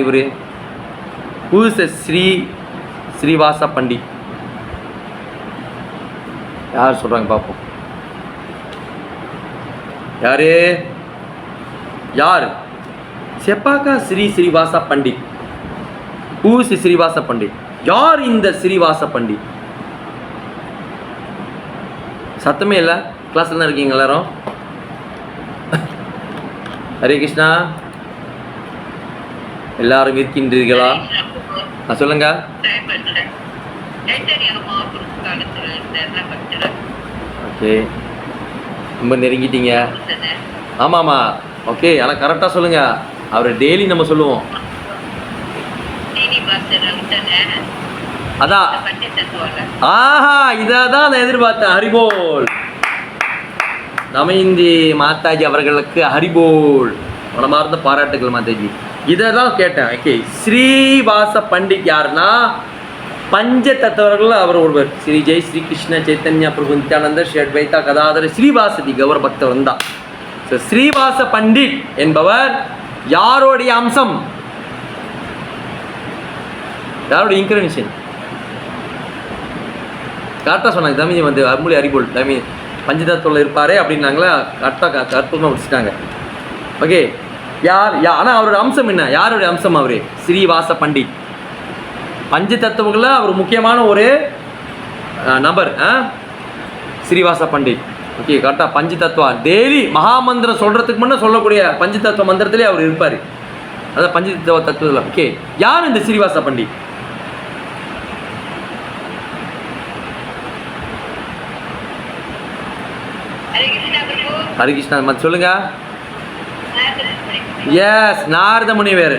இவர்? Who is Srivasa Pandit? யார் சொல்கிறாங்க பார்ப்போம். யார் செப்பாக்கா? ஸ்ரீவாச பண்டிட். Who is Srivasa Pandit? யார் இந்த ஸ்ரீவாச பண்டிட்? சத்தமே இல்லை, கிளாஸ்ல தான் இருக்கீங்க எல்லாரும். ஹரே கிருஷ்ணா, எல்லாரும் இருக்கின்றீர்களா? சொல்லுங்க. ஓகே, ரொம்ப நெருங்கிட்டீங்க. ஆமாம்மா, ஓகே, ஆனால் கரெக்டாக சொல்லுங்கள். அவரை டெய்லி நம்ம சொல்லுவோம். அதான், ஆஹா, இதை தான் நான் எதிர்பார்த்தேன். ஹரிபோல். தமயந்தி மாதாஜி அவர்களுக்கு ஹரிபோல், மனமார்ந்த பாராட்டுகள் மாதாஜி. இதை தான் கேட்டேன். ஓகே, ஸ்ரீவாச பண்டிட் யாருன்னா பஞ்ச தத்துவர்கள் அவர் ஒருவர். ஸ்ரீ ஜெய் ஸ்ரீ கிருஷ்ண சைத்தன்யா பிரபு நித்யானந்த ஸ்ரீ அத்வைதா கதாதர ஸ்ரீவாசதி கௌர பக்தர் தான். ஸோ ஸ்ரீவாச பண்டிட் என்பவர் யாருடைய அம்சம்? யாருடைய இன்கர்னேஷன்? கரெக்டாக சொன்னாங்க. தமிழ் வந்து அருமொழி அறிபோல் தமிழ் பஞ்சதத்துவத்தில் இருப்பார் அப்படின்னாங்களா, கரெக்டாக அற்புதமாக முடிச்சிட்டாங்க. ஓகே, யார் ஆனால் அவரோட அம்சம் என்ன? யாருடைய அம்சம் அவர்? ஸ்ரீவாச பண்டிட். பஞ்ச தத்துவங்களில் அவர் முக்கியமான ஒரு நபர் ஸ்ரீவாச பண்டிட். ஓகே, கரெக்டாக பஞ்ச தத்துவா டெய்லி மகாமந்திரம் சொல்கிறதுக்கு முன்னே சொல்லக்கூடிய பஞ்ச தத்துவ மந்திரத்திலே அவர் இருப்பார். அதான் பஞ்ச தத்துவத்தில். ஓகே, யார் இந்த ஸ்ரீவாச பண்டிட்? ஹரிகிருஷ்ணா மத் சொல்லுங்க. எஸ், நாரத முனிவர்.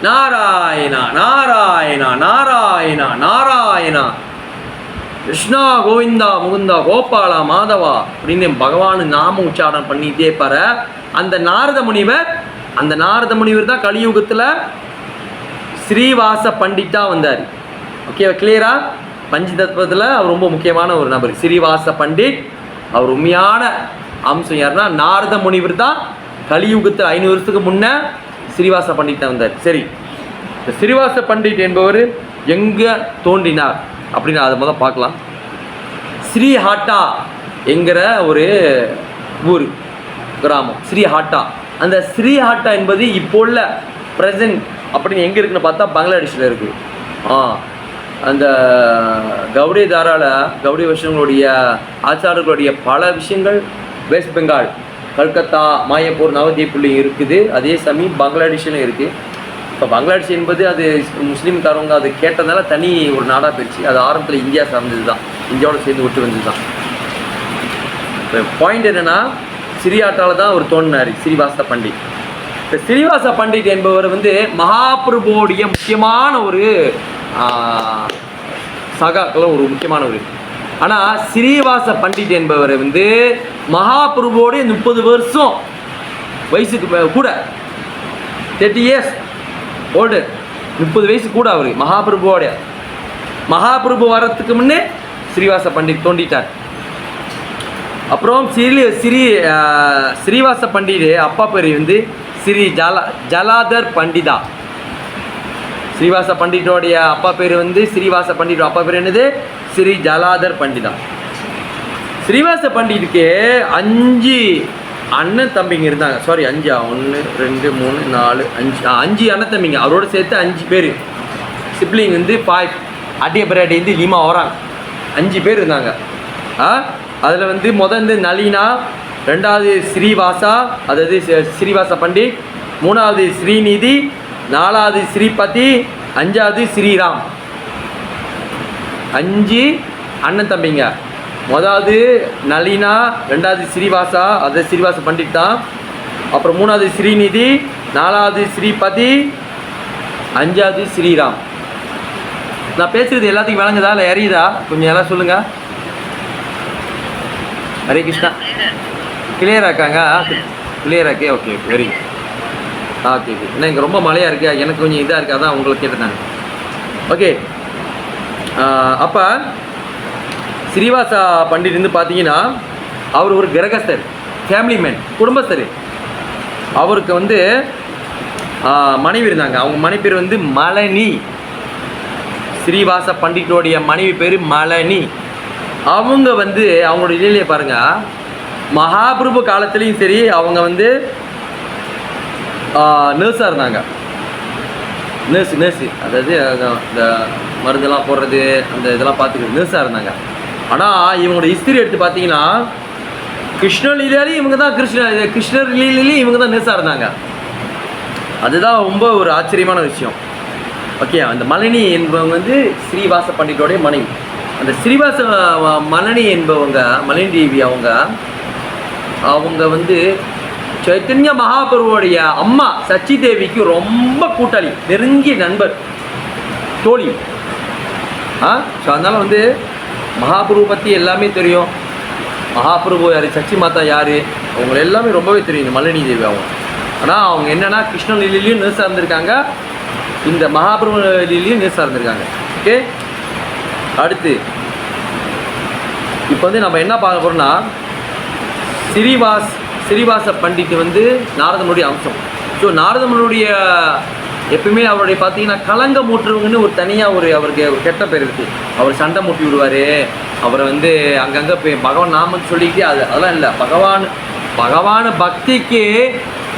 நாராயணா நாராயணா நாராயணா நாராயணா கிருஷ்ணா கோவிந்தா முகுந்தா கோபாலா மாதவா அப்படின்னு பகவான் நாம உச்சாரணம் பண்ணிட்டே பார. அந்த நாரத முனிவர் தான் கலியுகத்தில் ஸ்ரீவாச பண்டிட்டா வந்தார். ஓகே, கிளியரா? பஞ்ச தத்துவத்தில் அவர் ரொம்ப முக்கியமான ஒரு நபர் ஸ்ரீவாச பண்டிட். அவர் உண்மையான அம்சம் யாருன்னா நாரத முனிவர் தான் கலியுகத்தில் 500 வருஷத்துக்கு முன்னே ஸ்ரீவாச பண்டிட் தான் வந்தார். சரி, இந்த ஸ்ரீவாச பண்டிட் என்பவர் எங்கே தோன்றினார் அப்படின்னு அதை முதல் பார்க்கலாம். ஸ்ரீஹாட்டா என்கிற ஒரு ஊர் கிராமம். ஸ்ரீஹாட்டா அந்த ஸ்ரீஹாட்டா என்பது இப்போ உள்ள ப்ரெசன்ட் அப்படின்னு எங்கே இருக்குன்னு பார்த்தா பங்களாதேஷில் இருக்குது. அந்த கௌடி தாரால கௌடி வைஷ்ணவங்களுடைய ஆச்சாரர்களுடைய பல விஷயங்கள் வெஸ்ட் பெங்கால், கல்கத்தா, மாயப்பூர், நவதீப்லையும் இருக்குது. அதே சமயம் பங்களாதேஷ்லையும் இருக்குது. இப்போ பங்களாதேஷ் என்பது அது முஸ்லீம்காரவங்க அது கேட்டதுனால தனி ஒரு நாடாக போயிடுச்சு. அது ஆரம்பத்தில் இந்தியா சார்ந்தது தான், இந்தியாவோட சேர்ந்து விட்டு வந்தது தான். இப்போ பாயிண்ட் என்னென்னா, ஸ்ரீஹாட்டாவில் தான் அவர் தோன்றினார் ஸ்ரீவாச பண்டிட். இப்போ ஸ்ரீவாச பண்டிட் என்பவர் வந்து மகாபிரபுவோடைய முக்கியமான ஒரு சகாக்கள், ஒரு முக்கியமானவர். ஆனால் ஸ்ரீவாச பண்டிட் என்பவர் வந்து மகாபிரபுவோடைய 30 வருஷம் வயசுக்கு கூட, 30 இயர்ஸ் ஓல்டு, 30 வயசு கூட அவர் மகாபிரபு வர்றதுக்கு முன்னே ஸ்ரீவாச பண்டிட் தோண்டிட்டார். அப்புறம் ஸ்ரீவாச பண்டிட் அப்பா பேர் வந்து ஸ்ரீ ஜலாதர் பண்டிதா. ஸ்ரீவாச பண்டிட்டோடைய அப்பா பேர் வந்து ஸ்ரீவாச பண்டிட் அப்பா பேர் என்னது? ஸ்ரீ ஜலாதர் பண்டிதா. ஸ்ரீவாச பண்டிட்டுக்கு 5 அண்ணன் தம்பிங்க இருந்தாங்க. சாரி 5, 1 2 3 4 5 அண்ணன் தம்பிங்க. அவரோட சேர்த்து 5 பேர் சிப்ளிங் வந்து 5 அட்டிய பிராடி வந்து 5 வராங்க. 5 பேர் இருந்தாங்க. அதில் வந்து முதல் நளினா, 2வது ஸ்ரீவாசா, அதாவது ஸ்ரீவாச பண்டிட், 3வது ஸ்ரீநிதி, 4வது ஸ்ரீபதி, 5வது ஸ்ரீராம். 5 அண்ணன் தம்பிங்க. முதலாவது நளினா, 2வது ஸ்ரீவாசா, அது ஸ்ரீவாச பண்டிட் தான். அப்புறம் 3வது ஸ்ரீநிதி, 4வது ஸ்ரீபதி, 5வது ஸ்ரீராம். நான் பேசுகிறது எல்லாத்துக்கும் விளங்குதா இல்லை எறியுதா? கொஞ்சம் எல்லாம் சொல்லுங்கள். ஹரே கிருஷ்ணா. கிளியராக இருக்காங்க? கிளியராக்கே. Okay very good. Okay okay. ஏன்னா இங்கே ரொம்ப மழையாக இருக்குது, எனக்கு கொஞ்சம் இதாக இருக்குது, அதான் உங்களுக்கு கேட்டுருந்தாங்க. ஓகே. அப்போ ஸ்ரீவாசா பண்டிட் வந்து பார்த்தீங்கன்னா அவர் ஒரு கிரகஸ்தர், ஃபேமிலி மேன், குடும்பஸ்தர். அவருக்கு வந்து மனைவி இருந்தாங்க. அவங்க மனைவி பேர் வந்து மலனி. ஸ்ரீவாச பண்டிட்டோடைய மனைவி பேர் மலனி. அவங்க வந்து அவங்களோட நிலையை பாருங்கள். மகாபிரபு காலத்துலேயும் சரி அவங்க வந்து நர்ஸாக இருந்தாங்க. நர்ஸு அதாவது இந்த மருந்தெல்லாம் போடுறது அந்த இதெல்லாம் பார்த்துக்கிட்டு நர்ஸாக இருந்தாங்க. ஆனால் இவங்களோட ஹிஸ்திரி எடுத்து பார்த்தீங்கன்னா கிருஷ்ணர் லீலையிலையும் இவங்க தான் கிருஷ்ணர் லீலையிலையும் இவங்க தான் நர்ஸாக இருந்தாங்க. அதுதான் ரொம்ப ஒரு ஆச்சரியமான விஷயம். ஓகே. அந்த மலனி என்பவங்க வந்து ஸ்ரீவாச பண்டிட்டோடைய மனைவி. அந்த ஸ்ரீவாச மலனி என்பவங்க, மலனி தேவி அவங்க வந்து சைத்தன்ய மகாபிரபுவோடைய அம்மா சச்சி தேவிக்கு ரொம்ப கூட்டாளி, நெருங்கிய நண்பர், தோழி. ஸோ அதனால் வந்து மகாபிரபு பற்றி எல்லாமே தெரியும். மகாபிரபு யார், சச்சி மாதா யார், அவங்க எல்லாமே ரொம்பவே தெரியும் இந்த மலனி தேவி அவங்க. ஆனால் அவங்க என்னென்னா கிருஷ்ண லீலையிலையும் நர்ஸாக இருந்திருக்காங்க, இந்த மகாபிரபு லீலையும் நர்ஸாக இருந்திருக்காங்க. ஓகே. அடுத்து இப்போ வந்து நம்ம என்ன பார்க்க போகிறோம்னா, ஸ்ரீவாச பண்டிட் வந்து நாரதனுடைய அம்சம். ஸோ நாரதனுடைய எப்பவுமே அவருடைய பார்த்தீங்கன்னா களங்க மூட்டுறவங்கன்னு ஒரு தனியாக அவருக்கு ஒரு கெட்ட பேர் இருக்குது. அவர் சண்டை மூட்டி விடுவார், அவரை வந்து அங்கங்கே போய் பகவான் நாமன்னு சொல்லிக்கிட்டே அதெல்லாம் இல்லை. பகவான் பக்திக்கு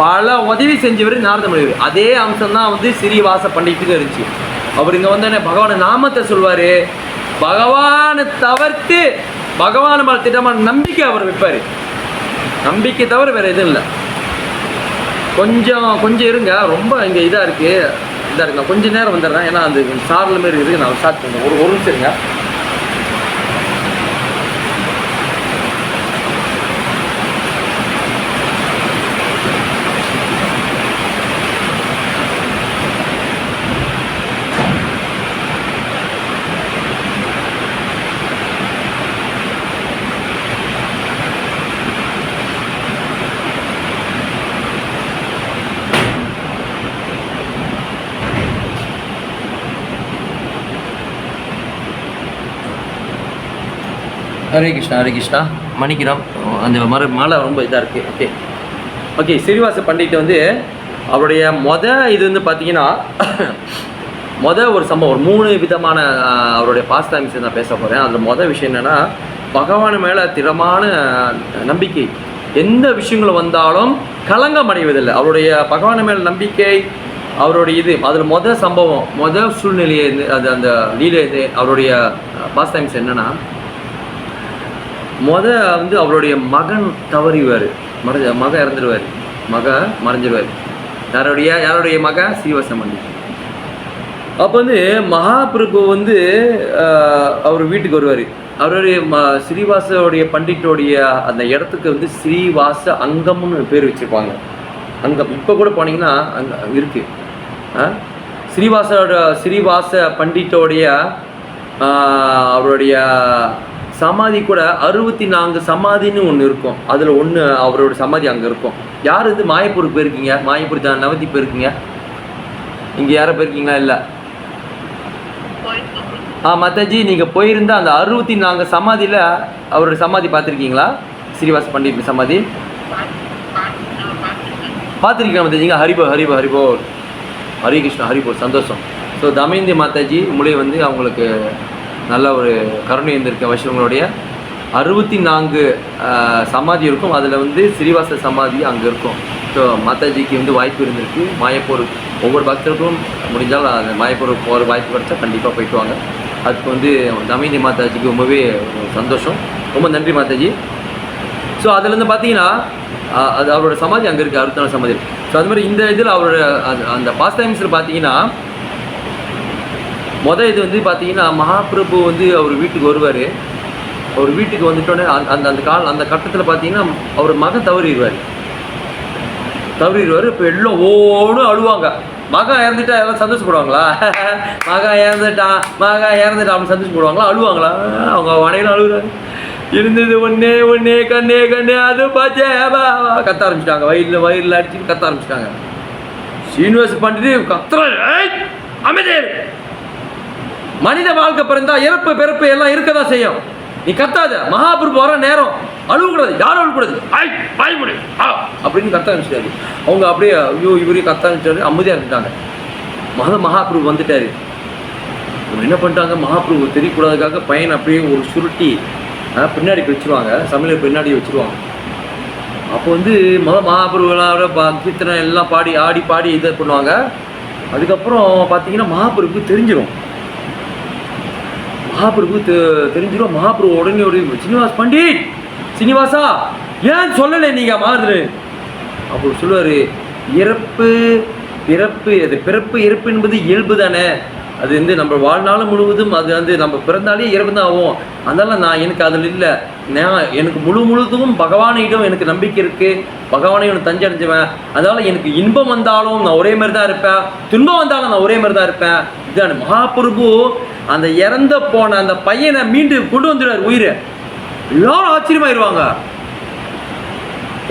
பல உதவி செஞ்சவர் நாரதமுனிவர். அதே அம்சம் தான் வந்து ஸ்ரீவாச பண்டிட்டுக்கு இருந்துச்சு. அவர் இங்கே வந்து பகவான நாமத்தை சொல்வார், பகவானை தவிர்த்து பகவான் மேலே திட்டமான நம்பிக்கை அவர் வைப்பார். நம்பிக்கை தவிர வேறு எதுவும் இல்லை. கொஞ்சம் இருங்க, ரொம்ப இங்கே இதாக இருக்குது. நான் கொஞ்சம் நேரம் வந்துடுறேன், ஏன்னா அந்த சாரில் மாரி இருக்குது. நான் ஸ்டார்ட் பண்ணுறேன். ஒரு நிமிஷம் இருங்க. ஹரே கிருஷ்ணா. மன்னிக்கிறோம், அந்த மழை ரொம்ப இதாக இருக்குது. ஓகே. ஸ்ரீவாச பண்டிட் வந்து அவருடைய இது வந்து பார்த்தீங்கன்னா ஒரு சம்பவம், ஒரு 3 விதமான அவருடைய பாஸ்டைம்ஸ் நான் பேச போகிறேன். அதில் விஷயம் என்னென்னா, பகவான் மேலே திடமான நம்பிக்கை, எந்த விஷயங்கள் வந்தாலும் கலங்கம் அடைவதில்லை. அவருடைய பகவான் மேல் நம்பிக்கை, அவருடைய இது அதில் சம்பவம் சூழ்நிலையை அது அந்த லீலை இது அவருடைய பாஸ்ட் டைம்ஸ் என்னன்னா, வந்து அவருடைய மகன் தவறிவார், மகன் இறந்துடுவார், மறைஞ்சிடுவார். யாருடைய மகன் ஸ்ரீவாசம் பண்ணி. அப்போ வந்து மகாபிரபு வந்து அவர் வீட்டுக்கு வருவார். அவருடைய ஸ்ரீவாசோடைய பண்டிட்டோடைய அந்த இடத்துக்கு வந்து ஸ்ரீவாச அங்கம்னு பேர் வச்சுருப்பாங்க. அங்கம் இப்போ கூட போனீங்கன்னா அங்கே இருக்குது. ஸ்ரீவாச பண்டிட்டோடைய அவருடைய சமாதி கூட 64 சமாதின்னு ஒன்று இருக்கும். அதில் ஒன்று அவரோட சமாதி அங்கே இருக்கும். யார் வந்து மாயப்பூருக்கு போயிருக்கீங்க? மாயப்பூர் தான் நவதி போயிருக்கீங்க. இங்கே யாரை போயிருக்கீங்களா? இல்லை. மாதாஜி நீங்கள் போயிருந்தால் அந்த 64 சமாதியில் அவரோட சமாதி பார்த்துருக்கீங்களா? ஸ்ரீவாச பண்டிட் சமாதி பார்த்துருக்கீங்களா மாதாஜி? ஹரிபோ ஹரி கிருஷ்ணா ஹரிபோ, சந்தோஷம். ஸோ தமயந்தி மாதாஜி உங்களே வந்து அவங்களுக்கு நல்ல ஒரு கருணை இருந்திருக்க வைஷ்ணவங்களுடைய 64 சமாதி இருக்கும். அதில் வந்து ஸ்ரீவாச சமாதி அங்கே இருக்கும். ஸோ மாதாஜிக்கு வந்து வாய்ப்பு இருந்திருக்கு. மாயப்பூர் ஒவ்வொரு பக்தருக்கும் முடிஞ்சால் அந்த மாயப்பூர் போகிற வாய்ப்பு கிடச்சா கண்டிப்பாக போயிட்டு வாங்க. அதுக்கு வந்து தமயந்தி மாதாஜிக்கு ரொம்பவே சந்தோஷம். ரொம்ப நன்றி மாதாஜி. ஸோ அதுலேருந்து பார்த்தீங்கன்னா அது அவரோட சமாதி அங்கே இருக்குது, 64 சமாதி. ஸோ அது மாதிரி இந்த இதில் அவரோட அந்த பாஸ்ட் டைம்ஸில் பார்த்தீங்கன்னா இது வந்து பார்த்தீங்கன்னா மகாபிரபு வந்து அவர் வீட்டுக்கு வருவார். அவர் வீட்டுக்கு வந்துட்டோடனே அந்த கட்டத்தில் பார்த்தீங்கன்னா அவர் மகன் தவறிடுவார். இப்போ எல்லாம் ஓடும் அழுவாங்க. மகன் இறந்துட்டா எல்லாம் சந்தோஷப்படுவாங்களா? மகன் இறந்துட்டான் அப்படின்னு சந்தோஷப்படுவாங்களா? அழுவாங்களா? அவங்க வடையில அழுகுறாங்க. இருந்தது ஒன்னே கண்ணே அது பாச்சே கத்த ஆரம்பிச்சிட்டாங்க. வயிறில் அடிச்சுட்டு கத்த ஆரம்பிச்சிட்டாங்க. சீனிவாச பண்ணிட்டு அமைதி. மனித வாழ்க்கை பிறந்தா பிறப்பு எல்லாம் இருக்கதான் செய்யும். நீ கத்தாத. மகாபிரபு வர நேரம் அழுவக்கூடாது, யாரும் அழுவக்கூடாது, வாய் முடி அப்படின்னு கத்த ஆரம்பிச்சிட்டாரு. அவங்க அப்படியே ஐயோ இவரையும் கத்த ஆரம்பிச்சாரு. அமைதியாக இருந்துட்டாங்க. மகாபிரபு வந்துட்டாரு. என்ன பண்ணிட்டாங்க, மகாபிரபு தெரியக்கூடாதுக்காக பையன் அப்படியே ஒரு சுருட்டி பின்னாடி வச்சுருவாங்க, சமையல் பின்னாடி வச்சுருவாங்க. அப்போ வந்து மகாபிரபுலாம் கீர்த்தனை எல்லாம் ஆடி பாடி இதை பண்ணுவாங்க. அதுக்கப்புறம் பார்த்தீங்கன்னா மகாபிரபு தெரிஞ்சிடும். மகாபிரபு உடனே ஒரு சீனிவாசா ஏன் சொல்லலை நீங்கள் மாதிரி அப்படி சொல்லுவார். பிறப்பு இறப்பு என்பது இயல்பு தானே. அது வந்து நம்ம வாழ்நாள் முழுவதும் அது வந்து நம்ம பிறந்தாலே இறப்பு தான் ஆகும். அதனால் எனக்கு அதில் இல்லை. எனக்கு முழுவதும் பகவானிடம் எனக்கு நம்பிக்கை இருக்குது. பகவானை எனக்கு தஞ்சடைஞ்சுவேன். அதனால் எனக்கு இன்பம் வந்தாலும் நான் ஒரே மாதிரி தான் இருப்பேன், துன்பம் வந்தாலும் நான் ஒரே மாதிரி தான் இருப்பேன். இதுதான் மகாபிரபு அந்த இறந்த போன அந்த பையனை மீண்டும் கொண்டு வந்துடுவார் உயிரை. எல்லாரும் ஆச்சரியமாயிருவாங்க.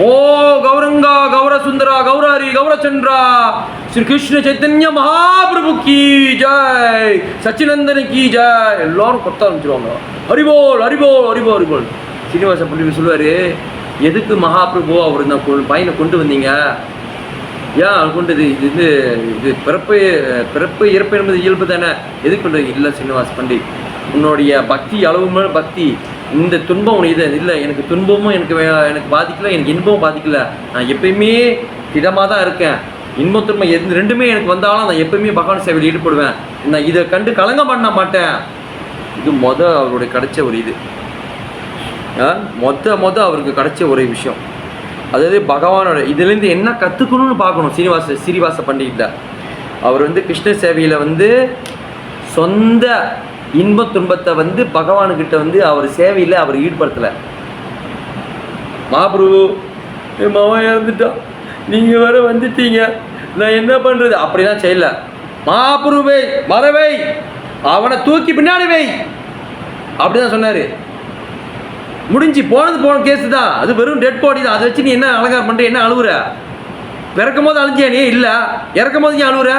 ஓ கௌரங்கா கௌர சுந்தரா கௌராரி கௌரச்சந்திரா ஸ்ரீ கிருஷ்ண சைத்தன்ய மகாபிரபு கி ஜெய், சச்சினந்தன கி ஜெய். எல்லாரும் கொத்த ஆரம்பிச்சிருவாங்க. ஹரிபோல். சீனிவாச பண்டிட் சொல்லுவார், எதுக்கு மகாபிரபு அவர் இந்த பையனை கொண்டு வந்தீங்க? ஏன் கொண்டது? இது பிறப்பு இறப்பு என்பது இயல்பு தானே, எதுக்கு கொண்டு? இல்லை சீனிவாச பண்டிட், உன்னுடைய பக்தி அளவு மேல் பக்தி. இந்த துன்பம் உனக்கு இல்லை. எனக்கு துன்பமும் எனக்கு பாதிக்கல, எனக்கு இன்பமும் பாதிக்கல. நான் எப்பயுமே திடமாக தான் இருக்கேன். இன்பம் துன்பம் ரெண்டுமே எனக்கு வந்தாலும் நான் எப்பயுமே பகவான் சேவையில் ஈடுபடுவேன். நான் இதை கண்டு கலங்கம் பண்ண மாட்டேன். இது அவருடைய கிடைச்ச ஒரு இது அவருக்கு கிடைச்ச ஒரே விஷயம். அதாவது பகவானோட இதுலேருந்து என்ன கற்றுக்கணும்னு பார்க்கணும். ஸ்ரீவாச பண்டிகிட்ட அவர் வந்து கிருஷ்ண சேவையில் வந்து சொந்த இன்ப துன்பத்தை வந்து பகவானுக்கிட்ட வந்து அவர் சேவையில் அவர் ஈடுபடுத்தலை. மகாபிரபு என் மகன் இறந்துட்டான், நீங்கள் வேற வந்துட்டீங்க, நான் என்ன பண்ணுறது அப்படிலாம் செய்யல. மகாபிரபுவை வரவை, அவனை தூக்கி பின்னாடி வை அப்படிதான் சொன்னார். முடிஞ்சு போன கேஸு தான். அது வெறும் டெட் பாடி தான். அதை வச்சு நீ என்ன அலங்காரம் பண்ணுற, என்ன அழுவுற? பிறக்கும் போது அழிஞ்சியா நீ? இல்லை. இறக்கும் போது நீ அழுவுற?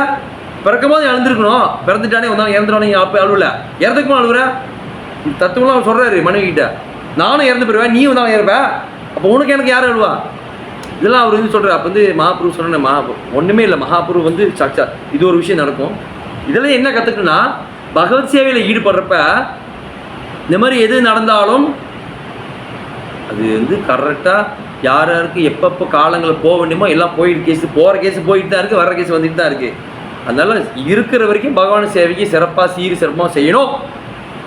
பிறக்கும் போது அழுந்துருக்கணும். பிறந்துட்டானே வந்தாலும் இறந்துட்டானே அப்போ அழுவல, இறந்துக்குமா அழுவுற? தத்துவம்லாம் அவர் சொல்கிறாரு மனைவிக்கிட்ட, நானும் இறந்து போயிடுவேன், நீ வந்தாலும் இறப்பேன், அப்போ உனக்கு எனக்கு யார் அழுவா? இதெல்லாம் அவர் வந்து சொல்கிறார். அப்போ வந்து மகாபிரபு சொன்ன ஒன்றுமே இல்லை. மகாபிரபு வந்து சாட்சா இது ஒரு விஷயம் நடக்கும். இதெல்லாம் என்ன கற்றுக்குன்னா, பகவத் சேவையில் ஈடுபடுறப்ப இந்த மாதிரி எது நடந்தாலும் அது வந்து கரெக்டாக யார் யாருக்கு எப்பப்போ காலங்களில் போக வேண்டுமோ எல்லாம் போயிட்டு கேஸ் போகிற கேஸ் போயிட்டு தான் இருக்குது, வர்ற கேஸ் வந்துட்டு தான் இருக்குது. அதனால இருக்கிற வரைக்கும் பகவான் சேவைக்கு சிறப்பாக சிறப்பாக செய்யணும்.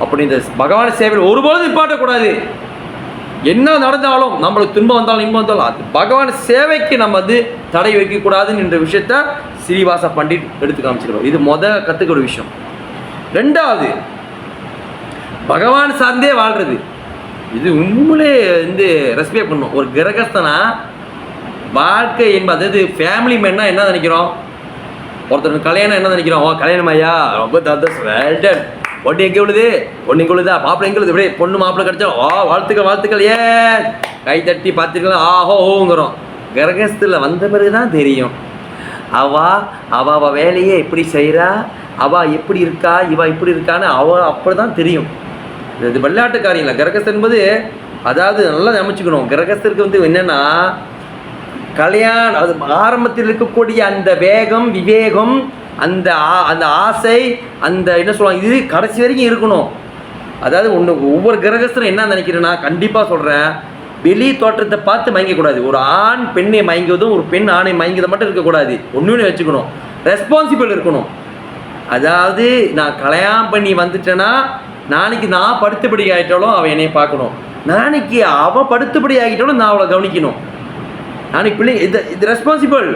அப்படி இந்த பகவான் சேவையில் ஒருபோதும் நிப்பாட்டக்கூடாது. என்ன நடந்தாலும் நம்மளுக்கு துன்பம் வந்தாலும் இன்பம் வந்தாலும் அது பகவான் சேவைக்கு நம்ம வந்து தடை வைக்கக்கூடாதுன்னு என்ற விஷயத்த ஸ்ரீனிவாச பண்டிட் எடுத்து காமிச்சிருக்கோம். இது கற்றுக்கிற விஷயம். ரெண்டாவது, பகவான் சார்ந்தே வாழ்றது. இது உண்மையிலே வந்து ரெஸ்பெக்ட் பண்ணும். ஒரு கிரகஸ்தனா வாழ்க்கை என்பது, அதாவது ஃபேமிலி மேன்னா என்ன நினைக்கிறோம்? ஒருத்தர் கல்யாணம் என்ன நினைக்கிறோம்? ஓ கல்யாணம் ஐயா ரொம்ப வெல்டன், ஒன்று எங்கே விழுது, ஒன்று இங்கே விழுதா, மாப்பிள்ளை எங்கே விழுது, இப்படியே பொண்ணு மாப்பிள்ளை கிடச்சா ஓ வாழ்த்துக்கள் ஏ கை தட்டி பார்த்துக்கலாம் ஆஹோங்கிறோம். கிரகஸ்தில் வந்த பிறகு தான் தெரியும் அவ வேலையை எப்படி செய்கிறா, அவள் எப்படி இருக்கா, இவள் இப்படி இருக்கான்னு அப்படி தான் தெரியும். இது விளையாட்டுக்காரியம் இல்லை. கிரகஸ்தன் என்பது அதாவது நல்லா அமைச்சுக்கணும். கிரகஸ்தருக்கு வந்து என்னென்னா கல்யாணம், அது ஆரம்பத்தில் இருக்கக்கூடிய அந்த வேகம் விவேகம், அந்த ஆசை, அந்த என்ன சொல்லுவாங்க, இது கடைசி வரைக்கும் இருக்கணும். அதாவது ஒவ்வொரு கிரகஸ்தரும் என்ன நினைக்கிறேன்னா, கண்டிப்பாக சொல்கிறேன், வெளி தோற்றத்தை பார்த்து மயங்கக்கூடாது. ஒரு ஆண் பெண்ணை மயங்குவதும் ஒரு பெண் ஆணை மயங்குவதை மட்டும் இருக்கக்கூடாது. ஒன்று வச்சுக்கணும், ரெஸ்பான்சிபிள் இருக்கணும். அதாவது நான் கல்யாணம் பண்ணி வந்துட்டேன்னா நாளைக்கு நான் படுத்துப்படி ஆகிட்டாலும் அவள் என்னை பார்க்கணும், நாளைக்கு அவள் படுத்துப்படி ஆகிட்டாலும் நான் அவளை கவனிக்கணும். நாளைக்கு பிள்ளை இது ரெஸ்பான்சிபிள்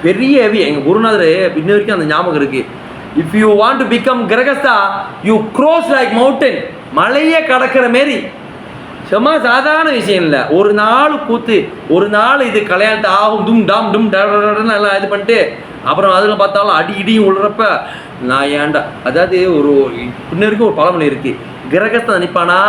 பெரிய ஹெவி. எங்கள் குருநாதர் இன்ன வரைக்கும் அந்த ஞாபகம் இருக்குது. If you want to become grihastha you cross like mountain, மலையே கடக்கிற மாரி. சும்மா சாதாரண விஷயம் இல்லை. ஒரு நாள் கூத்து, ஒரு நாள் இது கல்யாணத்தை ஆகும் டும் டாம் டும் எல்லாம் இது பண்ணிட்டு அப்புறம் அதில் பார்த்தாலும் அடி இடியும் விழுறப்ப நான் ஏன்டா. அதாவது ஒரு பின்னருக்கு ஒரு பழமொழி இருக்குது, கிரகஸ்தான் நினைப்பானா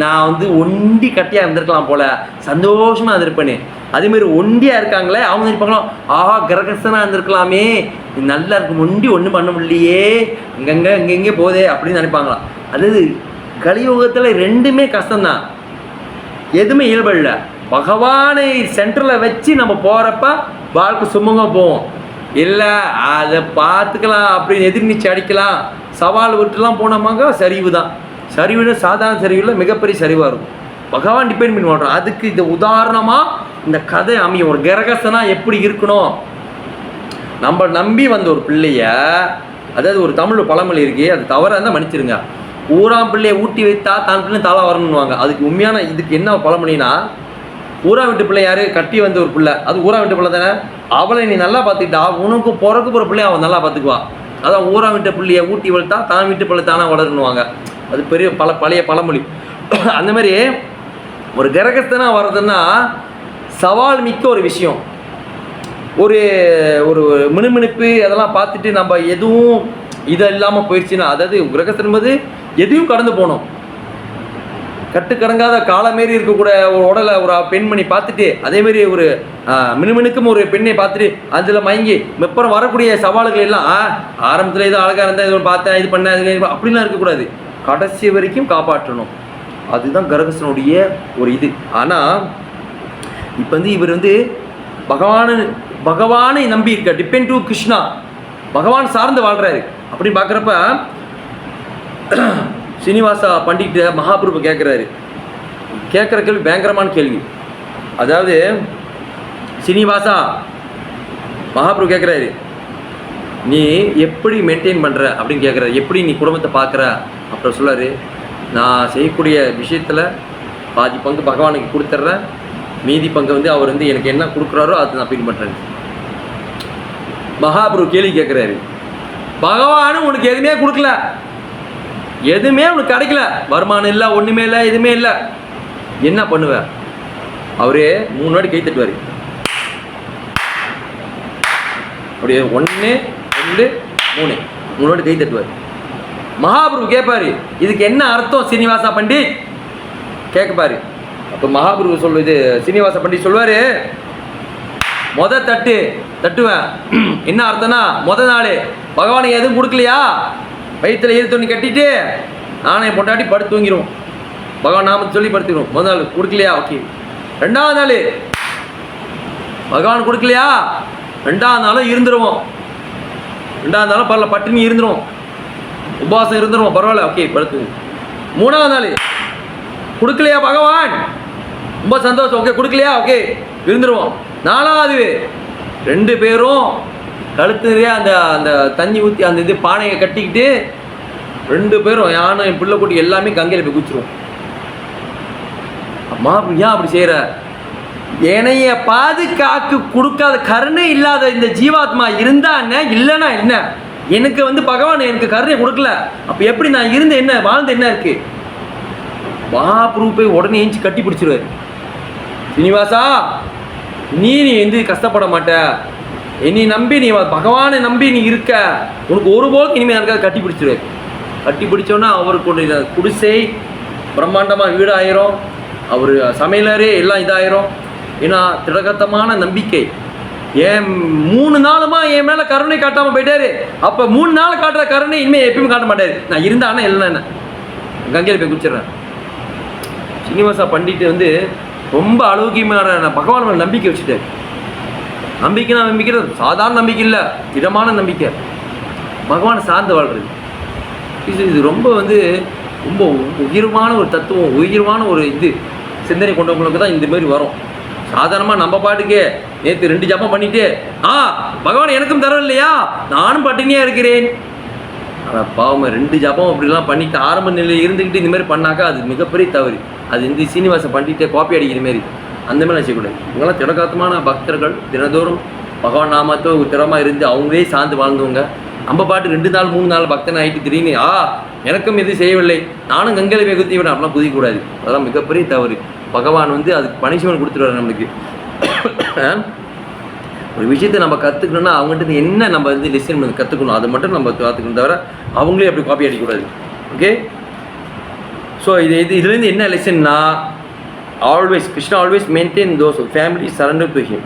நான் வந்து ஒண்டி கட்டியாக இருந்திருக்கலாம் போல், சந்தோஷமாக இருந்திருப்பேன்னு. அதேமாரி ஒண்டியாக இருக்காங்களே அவங்க நினைப்பாங்களோ ஆஹா கிரகஸ்தனாக இருந்திருக்கலாமே, நல்லா இருக்கும், ஒண்டி ஒன்றும் பண்ண முடியலையே, இங்கெங்கே போதே அப்படின்னு நினைப்பாங்களாம். அதாவது கலியுகத்தில் ரெண்டுமே கஷ்டம்தான், எதுவுமே இயல்பல்ல. பகவானை சென்டரில் வச்சு நம்ம போகிறப்ப வாழ்க்கை சுமூகமாக போவோம். இல்லை அதை பார்த்துக்கலாம் அப்படின்னு எதிர்நீச்சு அடிக்கலாம், சவால் விட்டுலாம் போனோமாங்க சரிவு தான். சரிவுன்னு சாதாரண சரிவில் மிகப்பெரிய சரிவாக இருக்கும். பகவான் டிபெண்ட் பண்ணி பண்ணுறோம். அதுக்கு இந்த உதாரணமாக இந்த கதை அமையும். ஒரு கிரகஸ்தனா எப்படி இருக்கணும், நம்ம நம்பி வந்த ஒரு பிள்ளைய, அதாவது ஒரு தமிழ் பழமொழி இருக்குது, அது தவறாக இருந்தால் மன்னிச்சிருங்க, ஊராம் பிள்ளையை ஊட்டி வைத்தா தான் பிள்ளை தலை வரணுன்னுவாங்க. அதுக்கு உண்மையான இதுக்கு என்ன பழமொழினா, ஊரா வீட்டு பிள்ளை யார் கட்டி வந்த ஒரு பிள்ளை, அது ஊரா வீட்டு பிள்ளை தானே, அவளை நீ நல்லா பார்த்துக்கிட்டா உனக்கு பிறகு போகிற பிள்ளைய அவன் நல்லா பார்த்துக்குவான். அதான் ஊரா வீட்டு பிள்ளையை ஊட்டி வளர்த்தா தான் வீட்டு பிள்ளை தானே வளரணுவாங்க. அது பெரிய பழைய பழமொழி. அந்த மாதிரி ஒரு கிரகஸ்தனாக வர்றதுன்னா சவால் மிக்க ஒரு விஷயம். ஒரு ஒரு மினுமினுப்பு அதெல்லாம் பார்த்துட்டு நம்ம எதுவும் இதை இல்லாமல் போயிடுச்சுன்னா, அதாவது கிரகஸ்தன் என்பது எதையும் கடந்து போகணும். கட்டுக்கடங்காத காலமாரி இருக்கக்கூட ஒரு உடலை ஒரு பெண்மணி பார்த்துட்டு, அதேமாரி ஒரு மினுமினுக்கும் ஒரு பெண்ணை பார்த்துட்டு அதில் மயங்கி அப்புறம் வரக்கூடிய சவால்கள் எல்லாம் ஆரம்பத்தில் ஏதோ அழகாக இருந்தால் இது பார்த்தேன் இது பண்ணேன் இது அப்படிலாம் இருக்கக்கூடாது, கடைசி வரைக்கும் காப்பாற்றணும். அதுதான் கிரகஸ்தனுடைய ஒரு இது. ஆனால் இப்போ வந்து இவர் வந்து பகவானை நம்பி இருக்க, டிபெண்ட் டு கிருஷ்ணா, பகவான் சார்ந்து வாழ்கிறாரு. அப்படி பார்க்குறப்ப ஸ்ரீனிவாசா பண்டிட் மகாபிரபு கேட்குற கேள்வி பயங்கரமான கேள்வி. அதாவது ஸ்ரீனிவாசா மகாபிரபு கேட்குறாரு, நீ எப்படி மெயின்டைன் பண்ணுற அப்படின்னு கேட்குறாரு, எப்படி நீ குடும்பத்தை பார்க்குற. அப்புறம் சொல்லாரு, நான் செய்யக்கூடிய விஷயத்தில் பாதி பங்கு பகவானுக்கு கொடுத்துட்றேன், மீதி பங்கு வந்து அவர் வந்து எனக்கு என்ன கொடுக்குறாரோ அது நான் பின்பற்றேன். மகாபிரபு கேள்வி கேட்குறாரு, பகவானும் உனக்கு எதுவுமே கொடுக்கல, எதுவுமே உனக்கு கிடைக்கல, வருமானம் இல்லை, ஒன்றுமே இல்லை, எதுவுமே இல்லை, என்ன பண்ணுவேன்? அவரே 3 வாட்டி கை தட்டுவார். அப்படியே 1 2 3 3 வாட்டி கை தட்டுவார். மகாபிரபு கேட்பாரு, இதுக்கு என்ன அர்த்தம் ஸ்ரீனிவாசா பண்டிட் கேட்கப்பாரு. அப்போ மகாபிரபு சொல்லுது, ஸ்ரீனிவாசா பண்டிட் சொல்லுவார், தட்டுவேன். என்ன அர்த்தம்னா, நாள் பகவானுக்கு எதுவும் கொடுக்கலையா, வயிற்றில் ஈர துணி கட்டிட்டு நானே பொண்டாட்டி படுத்து தூங்கிடுவோம், பகவான் நாமத்தை சொல்லி படுத்துக்கிறோம். நாள் கொடுக்கலையா, ஓகே. 2வது நாள் பகவான் கொடுக்கலையா, 2வது நாளும் இருந்துருவோம். 2வது நாளும் பரவாயில்ல, பட்டினி இருந்துருவோம், உபவாசம் இருந்துருவோம், பரவாயில்ல, ஓகே படுத்து. 3வது நாள் கொடுக்கலையா பகவான், ரொம்ப சந்தோஷம். ஓகே, கொடுக்கலையா? ஓகே, இருந்துருவோம். 4வது 2 பேரும் கழுத்து நிறைய அந்த அந்த தண்ணி ஊற்றி அந்த இது பானையை கட்டிக்கிட்டு 2 பேரும் யானை பிள்ளை குட்டி எல்லாமே கங்கையில் போய் குச்சிருவோம். அம்மா ஏன் அப்படி செய்கிற? என்னைய பாதுகாக்கு கொடுக்காத கருணை இல்லாத இந்த ஜீவாத்மா இருந்தா என்ன, இல்லைன்னா என்ன? எனக்கு வந்து பகவான் எனக்கு கருணை கொடுக்கல, அப்போ எப்படி நான் இருந்து என்ன வாழ்ந்து என்ன இருக்கு? மகாபிரபு போய் உடனே ஏஞ்சி கட்டி பிடிச்சிருவாரு. ஸ்ரீனிவாசா, நீ வந்து கஷ்டப்பட மாட்ட, என்னை நம்பி நீ பகவானை நம்பி நீ இருக்க, உனக்கு ஒருபோது இனிமேல் எனக்காக கட்டி பிடிச்சிருவாரு. கட்டி பிடிச்சோன்னா அவருக்கு குடிசை பிரம்மாண்டமாக வீடாயிரும், அவர் சமையலரே எல்லாம் இதாயிரும். ஏன்னா திடகத்தமான நம்பிக்கை. ஏன் 3 நாளுமா என் மேலே கருணை காட்டாமல் போயிட்டாரு. அப்போ 3 நாள் காட்டுற கருணை இனிமேல் எப்பயுமே காட்ட மாட்டாரு. நான் இருந்தானா இல்லைன்னா கங்கையில் போய் குடிச்சிடுறேன். ஸ்ரீனிவாசா பண்டிட் வந்து ரொம்ப ஆரோக்கியமான பகவான் மேலே நம்பிக்கை வச்சுட்டாரு. நம்பிக்கை சாதாரண நம்பிக்கை இல்லை, திடமான நம்பிக்கை, பகவானை சார்ந்து வாழ்றது. இது ரொம்ப வந்து ரொம்ப உயர்வான ஒரு தத்துவம், உயர்வான ஒரு இது சிந்தனை கொண்டவங்களுக்கு தான் இந்த மாதிரி வரும். சாதாரணமாக நம்ம பாட்டுக்கே நேற்று 2 ஜபம் பண்ணிட்டு பகவான் எனக்கும் தர இல்லையா, நானும் பட்டினியாக இருக்கிறேன். ஆனால் பாவம் 2 ஜபம் அப்படிலாம் பண்ணிட்டு ஆரம்ப நிலையில் இருந்துக்கிட்டு இந்த மாதிரி பண்ணாக்கா அது மிகப்பெரிய தவறு. அது இந்த சீனிவாசம் பண்ணிட்டு காப்பி அடிக்கிற மாரி அந்த மாதிரி செய்யக்கூடாது. இவங்களாம் திடகாத்தமான பக்தர்கள், தினதோறும் பகவான் நாமத்தோ திறமாக இருந்து அவங்களே சார்ந்து வாழ்ந்தவங்க. நம்ம பாட்டு 2 நாள் 3 நாள் பக்தன் ஆகிட்டு திடீர்னு எனக்கும் எது செய்யவில்லை, நானும் கங்கையில் போய் குத்தி விட அப்படிலாம் குதிக்கக்கூடாது. அதெல்லாம் மிகப்பெரிய தவறு. பகவான் வந்து அதுக்கு பனிஷ்மெண்ட் கொடுத்துருவாரு நம்மளுக்கு. ஒரு விஷயத்தை நம்ம கற்றுக்கணுன்னா அவங்ககிட்ட என்ன நம்ம வந்து லெசன் பண்ணி கற்றுக்கணும், அதை மட்டும் நம்ம கற்றுக்கணும், தவிர அவங்களே அப்படி காப்பி அடிக்கக்கூடாது. ஓகே, ஸோ இதுலேருந்து என்ன லெசன்னா, always Krishna always maintain those family surrender to him.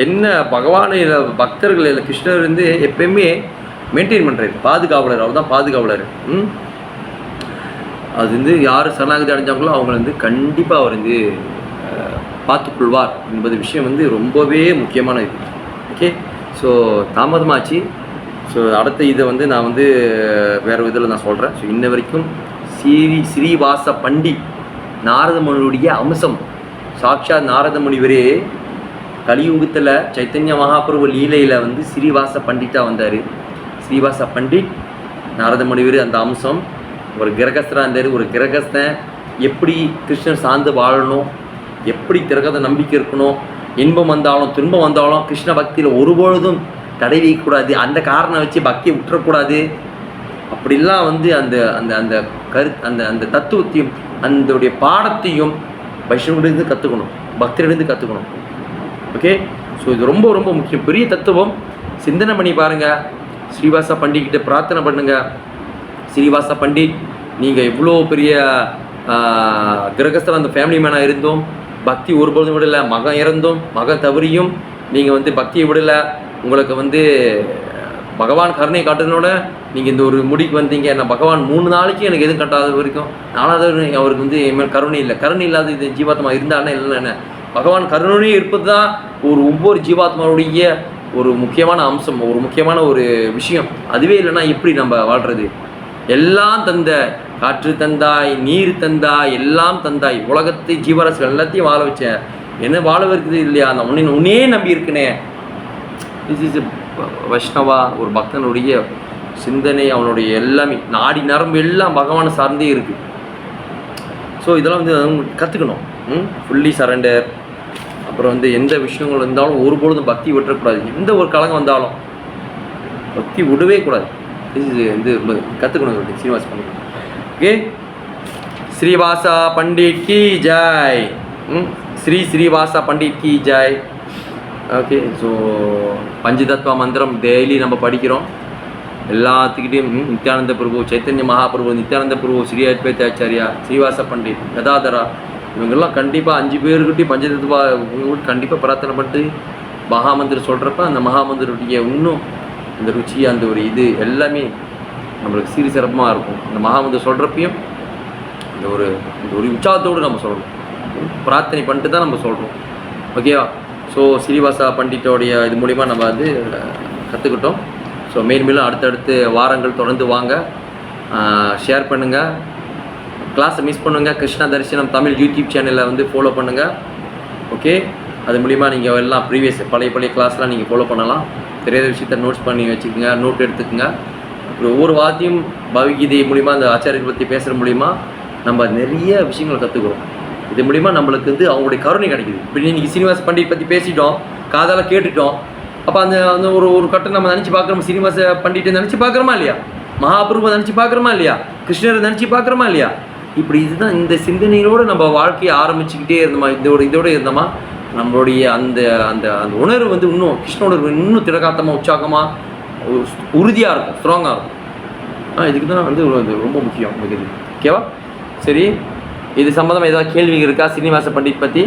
என்ன பகவான் பக்தர்கள் இல்லை, கிருஷ்ணர் வந்து எப்பயுமே மெயின்டைன் பண்ணுறாரு, பாதுகாவலர். அவர் தான் பாதுகாவலர். அது வந்து யார் சரணாகதி அடைஞ்சாங்களோ அவங்கள வந்து கண்டிப்பாக அவர் வந்து பார்த்துக்கொள்வார் என்பது விஷயம் வந்து ரொம்பவே முக்கியமான இது. Okay, so தாமதமாச்சு. ஸோ அடுத்த இதை வந்து நான் வந்து வேறு விதத்தில் நான் சொல்கிறேன். ஸோ இன்ன வரைக்கும் ஸ்ரீவாச பண்டிட் நாரதமுனியுடைய அம்சம். சாட்சாத் நாரதமுனிவரே கலியுகத்தில் சைத்தன்ய மகாபிரபு லீலையில் வந்து ஸ்ரீவாச பண்டிட்டாக வந்தார். ஸ்ரீவாச பண்டிட் நாரதமுனிவர் அந்த அம்சம். ஒரு கிரகஸ்தராக இருந்தார். ஒரு கிரகஸ்தன் எப்படி கிருஷ்ணர் சார்ந்து வாழணும், எப்படி திரகத நம்பிக்கை இருக்கணும், இன்பம் வந்தாலும் துன்பம் வந்தாலும் கிருஷ்ண பக்தியில் ஒருபொழுதும் தடை வைக்கக்கூடாது, அந்த காரணம் வச்சு பக்தியை விட்டுறக்கூடாது. அப்படிலாம் வந்து அந்த அந்த அந்த அந்த அந்த தத்துவத்தையும் அதோடைய பாடத்தையும் வைஷ்ணவர்களிருந்து கற்றுக்கணும், பக்தர்களிருந்து கற்றுக்கணும். ஓகே, ஸோ இது ரொம்ப ரொம்ப முக்கியம், பெரிய தத்துவம். சிந்தனை பண்ணி பாருங்கள். ஸ்ரீவாசா பண்டிட்கிட்ட பிரார்த்தனை பண்ணுங்கள். ஸ்ரீவாசா பண்டிட், நீங்கள் இவ்வளோ பெரிய கிரகஸ்தர் அந்த ஃபேமிலி மேனாக இருந்தோம், பக்தி ஒருபொழுதும் விடலை, மகன் இறந்தும் மகன் தவறியும் நீங்கள் வந்து பக்தியை விடலை. உங்களுக்கு வந்து பகவான் கருணை காட்டுறதோட நீங்கள் இந்த ஒரு முடிக்கு வந்தீங்க. நான் பகவான் 3 நாளைக்கு எனக்கு எதுவும் கட்டாத வரைக்கும் 4வது அவருக்கு வந்து என் கருணை இல்லை. கருணை இல்லாத இது ஜீவாத்மா இருந்தானே இல்லைன்னு பகவான் கருணை இருப்பது தான் ஒவ்வொரு ஜீவாத்மாவுடைய ஒரு முக்கியமான அம்சம், ஒரு முக்கியமான ஒரு விஷயம். அதுவே இல்லைன்னா எப்படி நம்ம வாழ்கிறது? எல்லாம் தந்த, காற்று தந்தாய், நீர் தந்தாய், எல்லாம் தந்தாய், உலகத்தை ஜீவராசிகள் எல்லாத்தையும் வாழ வச்சேன், என்ன வாழ வைக்கிறது இல்லையா? அந்த உன்னே நம்பி இருக்கனே. திஸ் இஸ் வைஷ்ணவா, ஒரு பக்தனுடைய சிந்தனை, அவனுடைய எல்லாமே நாடி நரம்பு எல்லாம் பகவானை சார்ந்தே இருக்குது. ஸோ இதெல்லாம் வந்து கற்றுக்கணும். Fully surrender. அப்புறம் வந்து எந்த விஷயங்கள் இருந்தாலும் ஒருபொழுதும் பக்தி விட்டுறக்கூடாது. எந்த ஒரு கலங்கம் வந்தாலும் பக்தி விடவே கூடாது. இது வந்து கற்றுக்கணும். ஸ்ரீவாச பண்டிட். ஓகே, ஸ்ரீவாசா பண்டிட் கி ஜாய். ஸ்ரீவாசா பண்டிட் கி ஜாய். ஓகே, ஸோ பஞ்சதத்வ மந்திரம் டெய்லி நம்ம படிக்கிறோம். எல்லாத்துக்கிட்டையும் நித்யானந்த பிரபு, சைத்தன்ய மகாபிரபு, நித்யானந்த பிரபு, ஸ்ரீ அத்வைதாச்சாரியா, ஸ்ரீவாச பண்டிட், கதாதரா, இவங்கெல்லாம் கண்டிப்பாக 5 பேருக்கிட்டையும் பஞ்சதத்வா கண்டிப்பாக பிரார்த்தனை பண்ணிட்டு மகாமந்திரம் சொல்கிறப்ப அந்த மகாமந்திரத்துடைய இன்னும் அந்த ருச்சி, அந்த ஒரு இது எல்லாமே நம்மளுக்கு சிறப்பாக இருக்கும். அந்த மகாமந்திரம் சொல்கிறப்பையும் அந்த ஒரு உற்சாகத்தோடு நம்ம சொல்கிறோம், பிரார்த்தனை பண்ணிட்டு தான் நம்ம சொல்கிறோம். ஓகேவா? ஸோ ஸ்ரீவாசா பண்டிட்டோடைய இது மூலிமா நம்ம வந்து கற்றுக்கிட்டோம். ஸோ மேலும் அடுத்தடுத்து வாரங்கள் தொடர்ந்து வாங்க, ஷேர் பண்ணுங்கள், கிளாஸை மிஸ் பண்ணுங்கள். கிருஷ்ணா தரிசனம் தமிழ் யூடியூப் சேனலில் வந்து ஃபாலோ பண்ணுங்கள். ஓகே, அது மூலிமா நீங்கள் எல்லாம் ப்ரீவியஸ் பழைய கிளாஸ்லாம் நீங்கள் ஃபாலோ பண்ணலாம். தெரியாத விஷயத்த நோட்ஸ் பண்ணி வச்சுக்கோங்க, நோட் எடுத்துக்கோங்க. அப்புறம் ஒவ்வொரு வார்த்தையும் பகவத்கீதை மூலிமா அந்த ஆச்சாரியர்கள் பற்றி பேசுகிற மூலிமா நம்ம நிறைய விஷயங்களை கற்றுக்குறோம். இது மூலிமா நம்மளுக்கு வந்து அவங்களுடைய கருணை கிடைக்குது. இப்போ இன்றைக்கி சீனிவாச பண்டிட் பற்றி பேசிட்டோம், காதால் கேட்டுட்டோம். அப்போ அந்த அந்த ஒரு கட்டம் நம்ம நினச்சி பார்க்குறோம். சீனிவாச பண்டிட்டை நினச்சி பார்க்குறோமா இல்லையா? மகாபிரபுவை நினச்சி பார்க்குறோமா இல்லையா? கிருஷ்ணரை நினச்சி பார்க்குறோமா இல்லையா? இப்படி இதுதான் இந்த சிந்தனையோடு நம்ம வாழ்க்கையை ஆரம்பிச்சுக்கிட்டே இருந்தோமா, இதோட இருந்தோமா, நம்மளுடைய அந்த அந்த அந்த உணர்வு வந்து இன்னும் கிருஷ்ண உணர்வு இன்னும் திடகாத்தமாக உற்சாகமாக உறுதியாக இருக்கும், ஸ்ட்ராங்காக இருக்கும். இதுக்கு தான் வந்து ரொம்ப முக்கியம். ஓகேவா? சரி, இது சம்மந்தமாக ஏதாவது கேள்வி இருக்கா சீனிவாச பண்டிட் பற்றி?